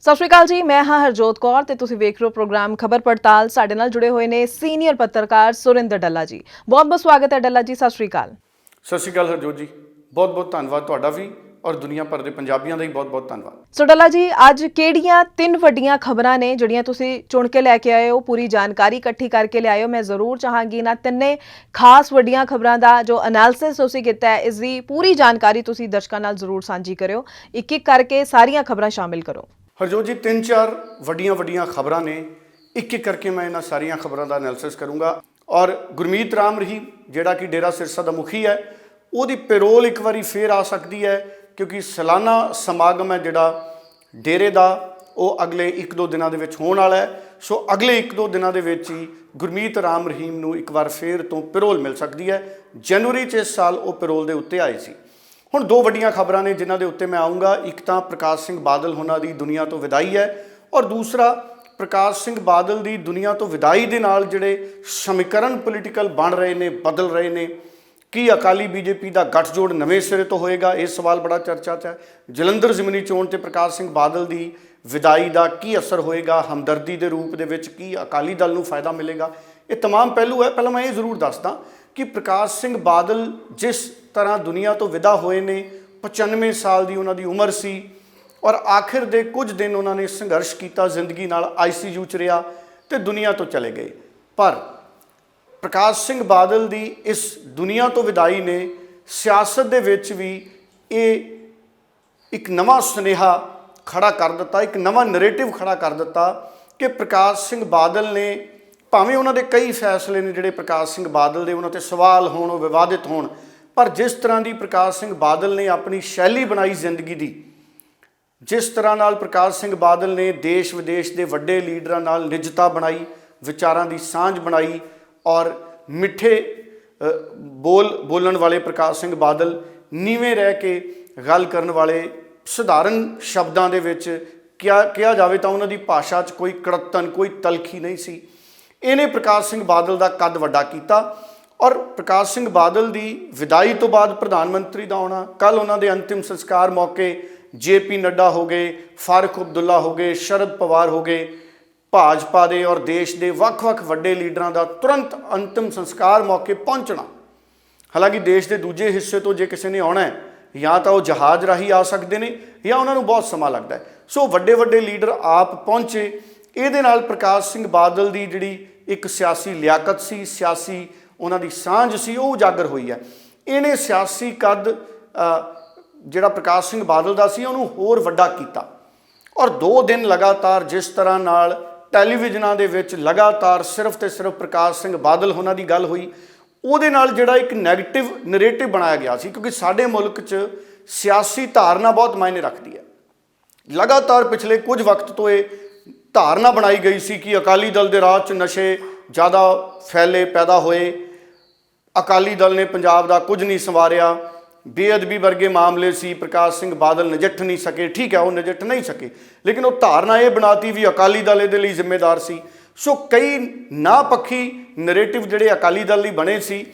ਸਤਿ ਸ਼੍ਰੀ ਅਕਾਲ ਜੀ, ਮੈਂ ਹਾਂ ਹਰਜੋਤ ਕੌਰ ਤੇ ਤੁਸੀਂ ਵੇਖ ਰਹੇ ਹੋ ਪ੍ਰੋਗਰਾਮ ਖਬਰ ਪੜਤਾਲ। ਸਾਡੇ ਨਾਲ ਜੁੜੇ ਹੋਏ ਨੇ ਸੀਨੀਅਰ ਪੱਤਰਕਾਰ ਸੁਰਿੰਦਰ ਡੱਲਾ ਜੀ। ਬਹੁਤ-ਬਹੁਤ ਸਵਾਗਤ ਹੈ ਡੱਲਾ ਜੀ, ਸਤਿ ਸ਼੍ਰੀ ਅਕਾਲ। ਸਤਿ ਸ਼੍ਰੀ ਅਕਾਲ ਹਰਜੋਤ ਜੀ, ਬਹੁਤ-ਬਹੁਤ ਧੰਨਵਾਦ ਤੁਹਾਡਾ ਵੀ ਔਰ ਦੁਨੀਆ ਭਰ ਦੇ ਪੰਜਾਬੀਆਂ ਦਾ ਹੀ ਬਹੁਤ-ਬਹੁਤ ਧੰਨਵਾਦ। ਸੋ ਡੱਲਾ ਜੀ, ਅੱਜ ਕਿਹੜੀਆਂ 3 ਵੱਡੀਆਂ ਖਬਰਾਂ ਨੇ ਜਿਹੜੀਆਂ ਤੁਸੀਂ ਚੁਣ ਕੇ ਲੈ ਕੇ ਆਏ ਹੋ, ਪੂਰੀ ਜਾਣਕਾਰੀ ਇਕੱਠੀ ਕਰਕੇ ਲਿਆਏ ਹੋ? ਮੈਂ ਜ਼ਰੂਰ ਚਾਹਾਂਗੀ ਇਹਨਾਂ ਤਿੰਨੇ ਖਾਸ ਵੱਡੀਆਂ ਖਬਰਾਂ ਦਾ ਜੋ ਐਨਾਲਿਸਿਸ ਤੁਸੀਂ ਕੀਤਾ ਹੈ, ਇਸ ਦੀ ਪੂਰੀ ਜਾਣਕਾਰੀ ਤੁਸੀਂ ਦਰਸ਼ਕਾਂ ਨਾਲ ਜ਼ਰੂਰ ਸਾਂਝੀ ਕਰਿਓ। ਇੱਕ-ਇੱਕ ਕਰਕੇ ਸਾਰੀਆਂ ਖਬਰਾਂ ਸ਼ਾਮਿਲ ਕਰੋ। ਹਰਜੋਤ ਜੀ, 3-4 ਵੱਡੀਆਂ ਖਬਰਾਂ ਨੇ, ਇੱਕ-ਇੱਕ ਕਰਕੇ ਮੈਂ ਇਹਨਾਂ ਸਾਰੀਆਂ ਖਬਰਾਂ ਦਾ ਐਨਾਲਿਸਿਸ ਕਰੂੰਗਾ। ਔਰ ਗੁਰਮੀਤ ਰਾਮ ਰਹੀਮ ਜਿਹੜਾ ਕਿ ਡੇਰਾ ਸਿਰਸਾ ਦਾ ਮੁਖੀ ਹੈ, ਉਹਦੀ ਪੈਰੋਲ ਇੱਕ ਵਾਰੀ ਫੇਰ ਆ ਸਕਦੀ ਹੈ ਕਿਉਂਕਿ ਸਾਲਾਨਾ ਸਮਾਗਮ ਹੈ ਜਿਹੜਾ ਡੇਰੇ ਦਾ, ਉਹ ਅਗਲੇ 1-2 ਦਿਨਾਂ ਦੇ ਵਿੱਚ ਹੋਣ ਵਾਲਾ ਹੈ। ਸੋ ਅਗਲੇ 1-2 ਦਿਨਾਂ ਦੇ ਵਿੱਚ ਹੀ ਗੁਰਮੀਤ ਰਾਮ ਰਹੀਮ ਨੂੰ ਇੱਕ ਵਾਰ ਫੇਰ ਤੋਂ ਪੈਰੋਲ ਮਿਲ ਸਕਦੀ ਹੈ। ਜਨਵਰੀ 'ਚ ਇਸ ਸਾਲ ਉਹ ਪੈਰੋਲ ਦੇ ਉੱਤੇ ਆਏ ਸੀ। ਹੁਣ 2 ਵੱਡੀਆਂ ਖਬਰਾਂ ਨੇ ਜਿਨ੍ਹਾਂ ਦੇ ਉੱਤੇ ਮੈਂ ਆਊਂਗਾ। ਇੱਕ ਤਾਂ ਪ੍ਰਕਾਸ਼ ਸਿੰਘ ਬਾਦਲ ਹੋਣਾ ਦੀ ਦੁਨੀਆ ਤੋਂ ਵਿਦਾਈ ਹੈ, ਔਰ ਦੂਸਰਾ ਪ੍ਰਕਾਸ਼ ਸਿੰਘ ਬਾਦਲ ਦੀ ਦੁਨੀਆ ਤੋਂ ਵਿਦਾਈ ਦੇ ਨਾਲ ਜਿਹੜੇ ਸਮੀਕਰਨ ਪੋਲੀਟੀਕਲ ਬਣ ਰਹੇ ਨੇ, ਬਦਲ ਰਹੇ ਨੇ। ਕੀ ਅਕਾਲੀ ਬੀਜੇਪੀ ਦਾ ਗੱਠਜੋੜ ਨਵੇਂ ਸਿਰੇ ਤੋਂ ਹੋਏਗਾ? ਇਹ ਸਵਾਲ ਬੜਾ ਚਰਚਾ 'ਚ ਹੈ। ਜਲੰਧਰ ਜ਼ਮੀਨੀ ਚੋਣ 'ਤੇ ਪ੍ਰਕਾਸ਼ ਸਿੰਘ ਬਾਦਲ ਦੀ ਵਿਦਾਈ ਦਾ ਕੀ ਅਸਰ ਹੋਏਗਾ? ਹਮਦਰਦੀ ਦੇ ਰੂਪ ਦੇ ਵਿੱਚ ਕੀ ਅਕਾਲੀ ਦਲ ਨੂੰ ਫਾਇਦਾ ਮਿਲੇਗਾ? ਇਹ तमाम ਪਹਿਲੂ ਹੈ। ਪਹਿਲਾਂ ਮੈਂ ਇਹ ਜ਼ਰੂਰ ਦੱਸਦਾ ਕਿ ਪ੍ਰਕਾਸ਼ ਸਿੰਘ ਬਾਦਲ ਜਿਸ ਤਰ੍ਹਾਂ ਦੁਨੀਆ ਤੋਂ ਵਿਦਾ ਹੋਏ ਨੇ, 95 ਸਾਲ ਦੀ ਉਹਨਾਂ ਦੀ ਉਮਰ ਸੀ, ਔਰ ਆਖਿਰ ਦੇ ਕੁਝ ਦਿਨ ਉਹਨਾਂ ਨੇ ਸੰਘਰਸ਼ ਕੀਤਾ ਜ਼ਿੰਦਗੀ ਨਾਲ, ICU 'ਚ ਰਿਹਾ ਤੇ ਦੁਨੀਆ ਤੋਂ ਚਲੇ ਗਏ। ਪਰ ਪ੍ਰਕਾਸ਼ ਸਿੰਘ ਬਾਦਲ ਦੀ ਇਸ ਦੁਨੀਆ ਤੋਂ ਵਿਦਾਈ ਨੇ ਸਿਆਸਤ ਦੇ ਵਿੱਚ ਵੀ ਇਹ ਇੱਕ ਨਵਾਂ ਸੁਨੇਹਾ ਖੜਾ ਕਰ ਦਿੱਤਾ, ਇੱਕ ਨਵਾਂ ਨੈਰੇਟਿਵ ਖੜਾ ਕਰ ਦਿੱਤਾ ਕਿ ਪ੍ਰਕਾਸ਼ ਸਿੰਘ ਬਾਦਲ ਨੇ, ਭਾਵੇਂ ਉਹਨਾਂ ਦੇ ਕਈ ਫੈਸਲੇ ਨੇ ਜਿਹੜੇ ਪ੍ਰਕਾਸ਼ ਸਿੰਘ ਬਾਦਲ ਦੇ ਉਹਨਾਂ 'ਤੇ ਸਵਾਲ ਹੋਣ, ਉਹ ਵਿਵਾਦਿਤ ਹੋਣ, ਪਰ ਜਿਸ ਤਰ੍ਹਾਂ ਦੀ ਪ੍ਰਕਾਸ਼ ਸਿੰਘ ਬਾਦਲ ਨੇ ਆਪਣੀ ਸ਼ੈਲੀ ਬਣਾਈ ਜ਼ਿੰਦਗੀ ਦੀ, ਜਿਸ ਤਰ੍ਹਾਂ ਨਾਲ ਪ੍ਰਕਾਸ਼ ਸਿੰਘ ਬਾਦਲ ਨੇ ਦੇਸ਼ ਵਿਦੇਸ਼ ਦੇ ਵੱਡੇ ਲੀਡਰਾਂ ਨਾਲ ਨਿਜਤਾ ਬਣਾਈ, ਵਿਚਾਰਾਂ ਦੀ ਸਾਂਝ ਬਣਾਈ, ਔਰ ਮਿੱਠੇ ਬੋਲਣ ਵਾਲੇ ਪ੍ਰਕਾਸ਼ ਸਿੰਘ ਬਾਦਲ, ਨੀਵੇਂ ਰਹਿ ਕੇ ਗੱਲ ਕਰਨ ਵਾਲੇ, ਸਧਾਰਨ ਸ਼ਬਦਾਂ ਦੇ ਵਿੱਚ ਕਿਹਾ ਜਾਵੇ ਤਾਂ ਉਹਨਾਂ ਦੀ ਭਾਸ਼ਾ 'ਚ ਕੋਈ ਕੜੱਤਨ, ਕੋਈ ਤਲਖੀ ਨਹੀਂ ਸੀ। ਇਹਨੇ ਪ੍ਰਕਾਸ਼ ਸਿੰਘ ਬਾਦਲ ਦਾ ਕੱਦ ਵੱਡਾ ਕੀਤਾ। ਔਰ ਪ੍ਰਕਾਸ਼ ਸਿੰਘ ਬਾਦਲ ਦੀ ਵਿਦਾਈ ਤੋਂ ਬਾਅਦ ਪ੍ਰਧਾਨ ਮੰਤਰੀ ਦਾ ਆਉਣਾ, ਕੱਲ੍ਹ ਉਹਨਾਂ ਦੇ ਅੰਤਿਮ ਸੰਸਕਾਰ ਮੌਕੇ JP ਨੱਡਾ ਹੋ ਗਏ, ਫਾਰੂਕ ਅਬਦੁੱਲਾ ਹੋ ਗਏ, ਸ਼ਰਦ ਪਵਾਰ ਹੋ ਗਏ, ਭਾਜਪਾ ਦੇ ਔਰ ਦੇਸ਼ ਦੇ ਵੱਖ-ਵੱਖ ਵੱਡੇ ਲੀਡਰਾਂ ਦਾ ਤੁਰੰਤ ਅੰਤਿਮ ਸੰਸਕਾਰ ਮੌਕੇ ਪਹੁੰਚਣਾ। ਹਾਲਾਂਕਿ ਦੇਸ਼ ਦੇ ਦੂਜੇ ਹਿੱਸੇ ਤੋਂ ਜੇ ਕਿਸੇ ਨੇ ਆਉਣਾ ਹੈ, ਜਾਂ ਤਾਂ ਉਹ ਜਹਾਜ਼ ਰਾਹੀਂ ਆ ਸਕਦੇ ਨੇ ਜਾਂ ਉਹਨਾਂ ਨੂੰ ਬਹੁਤ ਸਮਾਂ ਲੱਗਦਾ ਹੈ। ਸੋ ਵੱਡੇ ਲੀਡਰ ਆਪ ਪਹੁੰਚੇ। ਇਹਦੇ ਨਾਲ ਪ੍ਰਕਾਸ਼ ਸਿੰਘ ਬਾਦਲ ਦੀ ਜਿਹੜੀ ਇੱਕ ਸਿਆਸੀ ਲਿਆਕਤ ਸੀ, ਸਿਆਸੀ ਉਹਨਾਂ ਦੀ ਸਾਂਝ ਸੀ, ਉਹ ਉਜਾਗਰ ਹੋਈ ਹੈ। ਇਹਨੇ ਸਿਆਸੀ ਕੱਦ ਜਿਹੜਾ ਪ੍ਰਕਾਸ਼ ਸਿੰਘ ਬਾਦਲ ਦਾ ਸੀ ਉਹਨੂੰ ਹੋਰ ਵੱਡਾ ਕੀਤਾ। ਔਰ 2 ਦਿਨ ਲਗਾਤਾਰ ਜਿਸ ਤਰ੍ਹਾਂ ਨਾਲ ਟੈਲੀਵਿਜ਼ਨਾਂ ਦੇ ਵਿੱਚ ਲਗਾਤਾਰ ਸਿਰਫ ਤੇ ਸਿਰਫ ਪ੍ਰਕਾਸ਼ ਸਿੰਘ ਬਾਦਲ ਹੋਣਾ ਦੀ ਗੱਲ ਹੋਈ, ਉਹਦੇ ਨਾਲ ਜਿਹੜਾ ਇੱਕ ਨੈਗੇਟਿਵ ਨੈਰੇਟਿਵ ਬਣਾਇਆ ਗਿਆ ਸੀ। ਕਿਉਂਕਿ ਸਾਡੇ ਮੁਲਕ 'ਚ ਸਿਆਸੀ ਧਾਰਨਾ ਬਹੁਤ ਮਾਇਨੇ ਰੱਖਦੀ ਹੈ। ਲਗਾਤਾਰ ਪਿਛਲੇ ਕੁਝ ਵਕਤ ਤੋਂ ਇਹ ਧਾਰਨਾ ਬਣਾਈ ਗਈ ਸੀ ਕਿ ਅਕਾਲੀ ਦਲ ਦੇ ਰਾਜ 'ਚ ਨਸ਼ੇ ਜ਼ਿਆਦਾ ਫੈਲੇ, ਪੈਦਾ ਹੋਏ, ਅਕਾਲੀ ਦਲ ਨੇ ਪੰਜਾਬ ਦਾ ਕੁਝ ਨਹੀਂ ਸੰਵਾਰਿਆ, ਬੇਅਦਬੀ ਵਰਗੇ ਮਾਮਲੇ ਸੀ, ਪ੍ਰਕਾਸ਼ ਸਿੰਘ ਬਾਦਲ ਨਜਿੱਠ ਨਹੀਂ ਸਕੇ। ਠੀਕ ਹੈ, ਉਹ ਨਜਿੱਠ ਨਹੀਂ ਸਕੇ, ਲੇਕਿਨ ਉਹ ਧਾਰਨਾ ਇਹ ਬਣਾਤੀ ਵੀ ਅਕਾਲੀ ਦਲ ਇਹਦੇ ਲਈ ਜ਼ਿੰਮੇਦਾਰ ਸੀ। ਸੋ ਕਈ ਨਾਪੱਖੀ ਨੈਰੇਟਿਵ ਜਿਹੜੇ ਅਕਾਲੀ ਦਲ ਲਈ ਬਣੇ ਸੀ,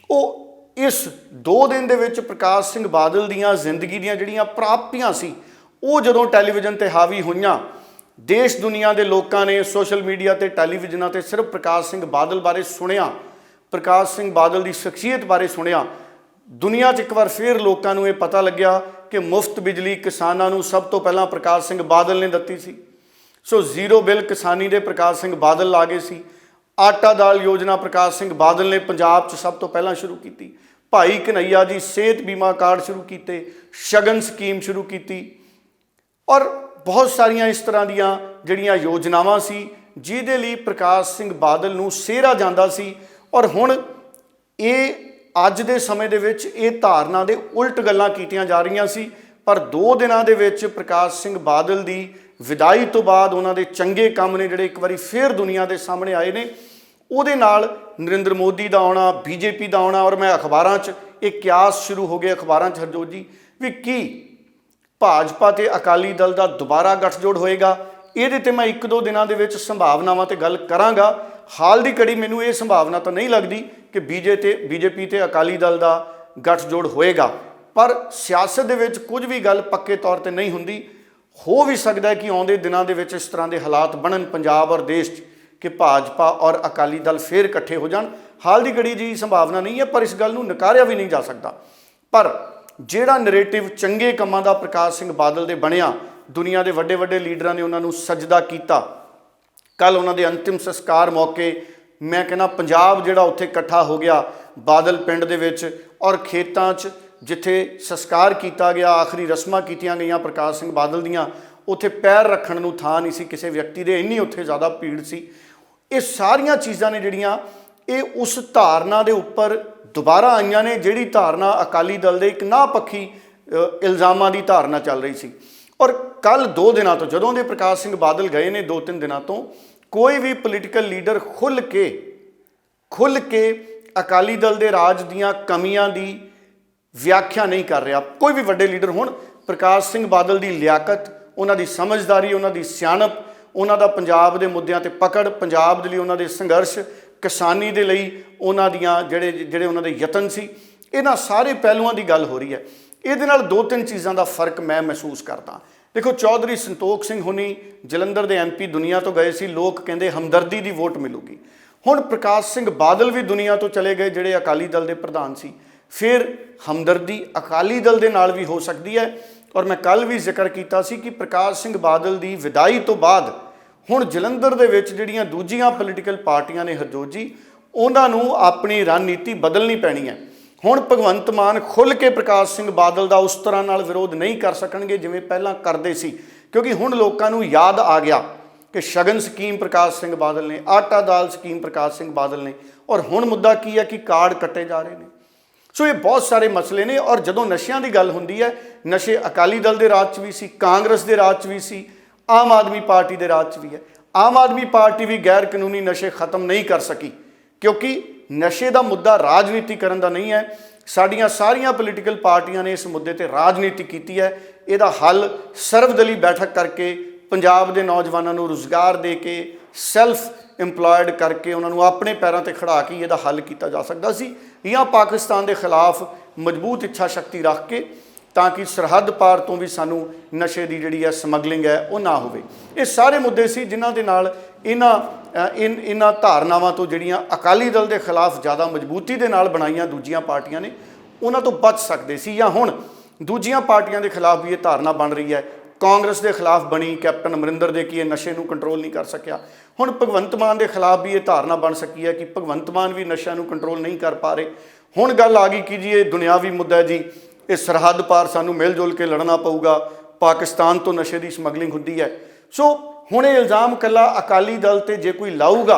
ਉਹ ਇਸ 2 ਦਿਨ ਦੇ ਵਿੱਚ ਪ੍ਰਕਾਸ਼ ਸਿੰਘ ਬਾਦਲ ਦੀਆਂ ਜ਼ਿੰਦਗੀ ਦੀਆਂ ਜਿਹੜੀਆਂ ਪ੍ਰਾਪਤੀਆਂ ਸੀ, ਉਹ ਜਦੋਂ ਟੈਲੀਵਿਜ਼ਨ 'ਤੇ ਹਾਵੀ ਹੋਈਆਂ, ਦੇਸ਼ ਦੁਨੀਆ ਦੇ ਲੋਕਾਂ ਨੇ ਸੋਸ਼ਲ ਮੀਡੀਆ 'ਤੇ, ਟੈਲੀਵਿਜ਼ਨਾਂ 'ਤੇ ਸਿਰਫ ਪ੍ਰਕਾਸ਼ ਸਿੰਘ ਬਾਦਲ ਬਾਰੇ ਸੁਣਿਆ, ਪ੍ਰਕਾਸ਼ ਸਿੰਘ ਬਾਦਲ ਦੀ ਸ਼ਖਸੀਅਤ ਬਾਰੇ ਸੁਣਿਆ। ਦੁਨੀਆ 'ਚ ਇੱਕ ਵਾਰ ਫਿਰ ਲੋਕਾਂ ਨੂੰ ਇਹ ਪਤਾ ਲੱਗਿਆ ਕਿ ਮੁਫਤ ਬਿਜਲੀ ਕਿਸਾਨਾਂ ਨੂੰ ਸਭ ਤੋਂ ਪਹਿਲਾਂ ਪ੍ਰਕਾਸ਼ ਸਿੰਘ ਬਾਦਲ ਨੇ ਦਿੱਤੀ ਸੀ। ਸੋ 0 ਬਿੱਲ ਕਿਸਾਨੀ ਦੇ ਪ੍ਰਕਾਸ਼ ਸਿੰਘ ਬਾਦਲ ਲਾ ਗਏ ਸੀ। ਆਟਾ ਦਾਲ ਯੋਜਨਾ ਪ੍ਰਕਾਸ਼ ਸਿੰਘ ਬਾਦਲ ਨੇ ਪੰਜਾਬ 'ਚ ਸਭ ਤੋਂ ਪਹਿਲਾਂ ਸ਼ੁਰੂ ਕੀਤੀ। ਭਾਈ ਕਨ੍ਹਈਆ ਜੀ ਸਿਹਤ ਬੀਮਾ ਕਾਰਡ ਸ਼ੁਰੂ ਕੀਤੇ, ਸ਼ਗਨ ਸਕੀਮ ਸ਼ੁਰੂ ਕੀਤੀ, ਔਰ ਬਹੁਤ ਸਾਰੀਆਂ ਇਸ ਤਰ੍ਹਾਂ ਦੀਆਂ ਜਿਹੜੀਆਂ ਯੋਜਨਾਵਾਂ ਸੀ ਜਿਹਦੇ ਲਈ ਪ੍ਰਕਾਸ਼ ਸਿੰਘ ਬਾਦਲ ਨੂੰ ਸਿਹਰਾ ਜਾਂਦਾ ਸੀ। ਔਰ ਹੁਣ ਇਹ ਅੱਜ ਦੇ ਸਮੇਂ ਦੇ ਵਿੱਚ ਇਹ ਧਾਰਨਾ ਦੇ ਉਲਟ ਗੱਲਾਂ ਕੀਤੀਆਂ ਜਾ ਰਹੀਆਂ ਸੀ। ਪਰ 2 ਦਿਨਾਂ ਦੇ ਵਿੱਚ ਪ੍ਰਕਾਸ਼ ਸਿੰਘ ਬਾਦਲ ਦੀ ਵਿਦਾਈ ਤੋਂ ਬਾਅਦ ਉਹਨਾਂ ਦੇ ਚੰਗੇ ਕੰਮ ਨੇ ਜਿਹੜੇ ਇੱਕ ਵਾਰੀ ਫਿਰ ਦੁਨੀਆ ਦੇ ਸਾਹਮਣੇ ਆਏ ਨੇ। ਉਹਦੇ ਨਾਲ ਨਰਿੰਦਰ ਮੋਦੀ ਦਾ ਆਉਣਾ, BJP ਦਾ ਆਉਣਾ, ਔਰ ਮੈਂ ਅਖਬਾਰਾਂ 'ਚ ਇਹ ਕਿਆਸ ਸ਼ੁਰੂ ਹੋ ਗਏ ਅਖਬਾਰਾਂ 'ਚ ਹਰਜੋਤ ਜੀ ਵੀ ਕੀ ਭਾਜਪਾ ਤੇ ਅਕਾਲੀ ਦਲ ਦਾ ਦੁਬਾਰਾ ਗੱਠਜੋੜ ਹੋਏਗਾ? ਇਹਦੇ 'ਤੇ ਮੈਂ 1-2 ਦਿਨਾਂ ਦੇ ਵਿੱਚ ਸੰਭਾਵਨਾਵਾਂ 'ਤੇ ਗੱਲ ਕਰਾਂਗਾ। ਹਾਲ ਦੀ ਘੜੀ ਮੈਨੂੰ ਇਹ ਸੰਭਾਵਨਾ ਤਾਂ ਨਹੀਂ ਲੱਗਦੀ ਕਿ BJP ਤੇ ਅਕਾਲੀ ਦਲ ਦਾ ਗੱਠਜੋੜ ਹੋਏਗਾ, ਪਰ ਸਿਆਸਤ ਦੇ ਵਿੱਚ ਕੁਝ ਵੀ ਗੱਲ ਪੱਕੇ ਤੌਰ 'ਤੇ ਨਹੀਂ ਹੁੰਦੀ। ਹੋ ਵੀ ਸਕਦਾ ਹੈ ਕਿ ਆਉਂਦੇ ਦਿਨਾਂ ਦੇ ਵਿੱਚ ਇਸ ਤਰ੍ਹਾਂ ਦੇ ਹਾਲਾਤ ਬਣਨ ਪੰਜਾਬ ਔਰ ਦੇਸ਼ 'ਚ ਕਿ ਭਾਜਪਾ ਔਰ ਅਕਾਲੀ ਦਲ ਫੇਰ ਇਕੱਠੇ ਹੋ ਜਾਣ। ਹਾਲ ਦੀ ਘੜੀ ਜੀ ਸੰਭਾਵਨਾ ਨਹੀਂ ਹੈ, ਪਰ ਇਸ ਗੱਲ ਨੂੰ ਨਕਾਰਿਆ ਵੀ ਨਹੀਂ ਜਾ ਸਕਦਾ। ਪਰ ਜਿਹੜਾ ਨਰੇਟਿਵ ਚੰਗੇ ਕੰਮਾਂ ਦਾ ਪ੍ਰਕਾਸ਼ ਸਿੰਘ ਬਾਦਲ ਦੇ ਬਣਿਆ, ਦੁਨੀਆ ਦੇ ਵੱਡੇ ਵੱਡੇ ਲੀਡਰਾਂ ਨੇ ਉਹਨਾਂ ਨੂੰ ਸਜਦਾ ਕੀਤਾ। ਕੱਲ ਉਹਨਾਂ ਦੇ ਅੰਤਿਮ ਸੰਸਕਾਰ ਮੌਕੇ ਮੈਂ ਕਹਿੰਦਾ ਪੰਜਾਬ ਜਿਹੜਾ ਉੱਥੇ ਇਕੱਠਾ ਹੋ ਗਿਆ ਬਾਦਲ ਪਿੰਡ ਦੇ ਵਿੱਚ, ਔਰ ਖੇਤਾਂ 'ਚ ਜਿੱਥੇ ਸੰਸਕਾਰ ਕੀਤਾ ਗਿਆ, ਆਖਰੀ ਰਸਮਾਂ ਕੀਤੀਆਂ ਗਈਆਂ ਪ੍ਰਕਾਸ਼ ਸਿੰਘ ਬਾਦਲ ਦੀਆਂ, ਉੱਥੇ ਪੈਰ ਰੱਖਣ ਨੂੰ ਥਾਂ ਨਹੀਂ ਸੀ ਕਿਸੇ ਵਿਅਕਤੀ ਦੇ, ਇੰਨੀ ਉੱਥੇ ਜ਼ਿਆਦਾ ਭੀੜ ਸੀ। ਇਹ ਸਾਰੀਆਂ ਚੀਜ਼ਾਂ ਨੇ ਜਿਹੜੀਆਂ ਇਹ ਉਸ ਧਾਰਨਾ ਦੇ ਉੱਪਰ ਦੁਬਾਰਾ ਆਈਆਂ ਨੇ, ਜਿਹੜੀ ਧਾਰਨਾ ਅਕਾਲੀ ਦਲ ਦੇ ਇੱਕ ਨਾਪੱਖੀ ਇਲਜ਼ਾਮਾਂ ਦੀ ਧਾਰਨਾ ਚੱਲ ਰਹੀ ਸੀ। ਔਰ ਕੱਲ 2 ਦਿਨਾਂ ਤੋਂ ਜਦੋਂ ਦੇ ਪ੍ਰਕਾਸ਼ ਸਿੰਘ ਬਾਦਲ ਗਏ ਨੇ, 2-3 ਦਿਨਾਂ ਤੋਂ ਕੋਈ ਵੀ ਪੋਲੀਟੀਕਲ ਲੀਡਰ ਖੁੱਲ੍ਹ ਕੇ ਅਕਾਲੀ ਦਲ ਦੇ ਰਾਜ ਦੀਆਂ ਕਮੀਆਂ ਦੀ ਵਿਆਖਿਆ ਨਹੀਂ ਕਰ ਰਿਹਾ। ਕੋਈ ਵੀ ਵੱਡੇ ਲੀਡਰ ਹੋਣ, ਪ੍ਰਕਾਸ਼ ਸਿੰਘ ਬਾਦਲ ਦੀ ਲਿਆਕਤ, ਉਹਨਾਂ ਦੀ ਸਮਝਦਾਰੀ, ਉਹਨਾਂ ਦੀ ਸਿਆਣਪ, ਉਹਨਾਂ ਦਾ ਪੰਜਾਬ ਦੇ ਮੁੱਦਿਆਂ ਤੇ ਪਕੜ, ਪੰਜਾਬ ਦੇ ਲਈ ਉਹਨਾਂ ਦੇ ਸੰਘਰਸ਼, ਕਿਸਾਨੀ ਦੇ ਲਈ ਉਹਨਾਂ ਦੀਆਂ ਜਿਹੜੇ ਉਹਨਾਂ ਦੇ ਯਤਨ ਸੀ, ਇਹਨਾਂ ਸਾਰੇ ਪਹਿਲੂਆਂ ਦੀ ਗੱਲ ਹੋ ਰਹੀ ਹੈ। ਇਹਦੇ ਨਾਲ 2-3 ਚੀਜ਼ਾਂ ਦਾ ਫਰਕ ਮੈਂ ਮਹਿਸੂਸ ਕਰਦਾ। ਦੇਖੋ, ਚੌਧਰੀ ਸੰਤੋਖ ਸਿੰਘ ਹੁਣੀ ਜਲੰਧਰ ਦੇ MP ਦੁਨੀਆ ਤੋਂ ਗਏ ਸੀ, ਲੋਕ ਕਹਿੰਦੇ ਹਮਦਰਦੀ ਦੀ ਵੋਟ ਮਿਲੂਗੀ। ਹੁਣ ਪ੍ਰਕਾਸ਼ ਸਿੰਘ ਬਾਦਲ ਵੀ ਦੁਨੀਆ ਤੋਂ ਚਲੇ ਗਏ, ਜਿਹੜੇ ਅਕਾਲੀ ਦਲ ਦੇ ਪ੍ਰਧਾਨ ਸੀ। ਫਿਰ ਹਮਦਰਦੀ ਅਕਾਲੀ ਦਲ ਦੇ ਨਾਲ ਵੀ ਹੋ ਸਕਦੀ ਹੈ। ਔਰ ਮੈਂ ਕੱਲ ਵੀ ਜ਼ਿਕਰ ਕੀਤਾ ਸੀ ਕਿ ਪ੍ਰਕਾਸ਼ ਸਿੰਘ ਬਾਦਲ ਦੀ ਵਿਦਾਈ ਤੋਂ ਬਾਅਦ ਹੁਣ ਜਲੰਧਰ ਦੇ ਵਿੱਚ ਜਿਹੜੀਆਂ ਦੂਜੀਆਂ ਪੋਲੀਟੀਕਲ ਪਾਰਟੀਆਂ ਨੇ ਹਰਜੋਤ ਜੀ, ਉਹਨਾਂ ਨੂੰ ਆਪਣੀ ਰਣਨੀਤੀ ਬਦਲਣੀ ਪੈਣੀ ਹੈ। ਹੁਣ ਭਗਵੰਤ ਮਾਨ ਖੁੱਲ੍ਹ ਕੇ ਪ੍ਰਕਾਸ਼ ਸਿੰਘ ਬਾਦਲ ਦਾ ਉਸ ਤਰ੍ਹਾਂ ਨਾਲ ਵਿਰੋਧ ਨਹੀਂ ਕਰ ਸਕਣਗੇ ਜਿਵੇਂ ਪਹਿਲਾਂ ਕਰਦੇ ਸੀ, ਕਿਉਂਕਿ ਹੁਣ ਲੋਕਾਂ ਨੂੰ ਯਾਦ ਆ ਗਿਆ ਕਿ ਸ਼ਗਨ ਸਕੀਮ ਪ੍ਰਕਾਸ਼ ਸਿੰਘ ਬਾਦਲ ਨੇ, ਆਟਾ ਦਾਲ ਸਕੀਮ ਪ੍ਰਕਾਸ਼ ਸਿੰਘ ਬਾਦਲ ਨੇ, ਔਰ ਹੁਣ ਮੁੱਦਾ ਕੀ ਹੈ ਕਿ ਕਾਰਡ ਕੱਟੇ ਜਾ ਰਹੇ ਨੇ। ਸੋ ਇਹ ਬਹੁਤ ਸਾਰੇ ਮਸਲੇ ਨੇ। ਔਰ ਜਦੋਂ ਨਸ਼ਿਆਂ ਦੀ ਗੱਲ ਹੁੰਦੀ ਹੈ, ਨਸ਼ੇ ਅਕਾਲੀ ਦਲ ਦੇ ਰਾਜ 'ਚ ਵੀ ਸੀ, ਕਾਂਗਰਸ ਦੇ ਰਾਜ 'ਚ ਵੀ ਸੀ, ਆਮ ਆਦਮੀ ਪਾਰਟੀ ਦੇ ਰਾਜ 'ਚ ਵੀ ਹੈ। ਆਮ ਆਦਮੀ ਪਾਰਟੀ ਵੀ ਗੈਰ ਕਾਨੂੰਨੀ ਨਸ਼ੇ ਖਤਮ ਨਹੀਂ ਕਰ ਸਕੀ, ਕਿਉਂਕਿ ਨਸ਼ੇ ਦਾ ਮੁੱਦਾ ਰਾਜਨੀਤੀਕਰਨ ਦਾ ਨਹੀਂ ਹੈ। ਸਾਡੀਆਂ ਸਾਰੀਆਂ ਪੋਲੀਟੀਕਲ ਪਾਰਟੀਆਂ ਨੇ ਇਸ ਮੁੱਦੇ ਤੇ ਰਾਜਨੀਤੀ ਕੀਤੀ ਹੈ। ਇਹਦਾ ਹੱਲ ਸਰਵਦਲੀ ਬੈਠਕ ਕਰਕੇ, ਪੰਜਾਬ ਦੇ ਨੌਜਵਾਨਾਂ ਨੂੰ ਰੁਜ਼ਗਾਰ ਦੇ ਕੇ, ਸੈਲਫ ਇੰਪਲੋਇਡ ਕਰਕੇ, ਉਹਨਾਂ ਨੂੰ ਆਪਣੇ ਪੈਰਾਂ ਤੇ ਖੜਾ ਕੇ ਇਹਦਾ ਹੱਲ ਕੀਤਾ ਜਾ ਸਕਦਾ ਸੀ, ਜਾਂ ਪਾਕਿਸਤਾਨ ਦੇ ਖਿਲਾਫ ਮਜ਼ਬੂਤ ਇੱਛਾ ਸ਼ਕਤੀ ਰੱਖ ਕੇ, ਤਾਂ ਕਿ ਸਰਹੱਦ ਪਾਰ ਤੋਂ ਵੀ ਸਾਨੂੰ ਨਸ਼ੇ ਦੀ ਜਿਹੜੀ ਹੈ ਸਮਗਲਿੰਗ ਹੈ ਉਹ ਨਾ ਹੋਵੇ। ਇਹ ਸਾਰੇ ਮੁੱਦੇ ਸੀ ਜਿਨ੍ਹਾਂ ਦੇ ਨਾਲ ਇਹਨਾਂ ਧਾਰਨਾਵਾਂ ਤੋਂ ਜਿਹੜੀਆਂ ਅਕਾਲੀ ਦਲ ਦੇ ਖਿਲਾਫ ਜ਼ਿਆਦਾ ਮਜ਼ਬੂਤੀ ਦੇ ਨਾਲ ਬਣਾਈਆਂ ਦੂਜੀਆਂ ਪਾਰਟੀਆਂ ਨੇ, ਉਹਨਾਂ ਤੋਂ ਬਚ ਸਕਦੇ ਸੀ। ਜਾਂ ਹੁਣ ਦੂਜੀਆਂ ਪਾਰਟੀਆਂ ਦੇ ਖਿਲਾਫ ਵੀ ਇਹ ਧਾਰਨਾ ਬਣ ਰਹੀ ਹੈ। ਕਾਂਗਰਸ ਦੇ ਖਿਲਾਫ ਬਣੀ ਕੈਪਟਨ ਅਮਰਿੰਦਰ ਦੇ ਕਿ ਇਹ ਨਸ਼ੇ ਨੂੰ ਕੰਟਰੋਲ ਨਹੀਂ ਕਰ ਸਕਿਆ। ਹੁਣ ਭਗਵੰਤ ਮਾਨ ਦੇ ਖਿਲਾਫ ਵੀ ਇਹ ਧਾਰਨਾ ਬਣ ਸਕੀ ਹੈ ਕਿ ਭਗਵੰਤ ਮਾਨ ਵੀ ਨਸ਼ਿਆਂ ਨੂੰ ਕੰਟਰੋਲ ਨਹੀਂ ਕਰ ਪਾ ਰਹੇ। ਹੁਣ ਗੱਲ ਆ ਗਈ ਕਿ ਜੀ ਇਹ ਦੁਨਿਆਵੀ ਮੁੱਦਾ ਹੈ ਜੀ, ਇਹ ਸਰਹੱਦ ਪਾਰ ਸਾਨੂੰ ਮਿਲ ਜੁਲ ਕੇ ਲੜਨਾ ਪਊਗਾ, ਪਾਕਿਸਤਾਨ ਤੋਂ ਨਸ਼ੇ ਦੀ ਸਮਗਲਿੰਗ ਹੁੰਦੀ ਹੈ। ਸੋ ਹੁਣ ਇਹ ਇਲਜ਼ਾਮ ਇਕੱਲਾ ਅਕਾਲੀ ਦਲ ਤੇ ਜੇ ਕੋਈ ਲਾਊਗਾ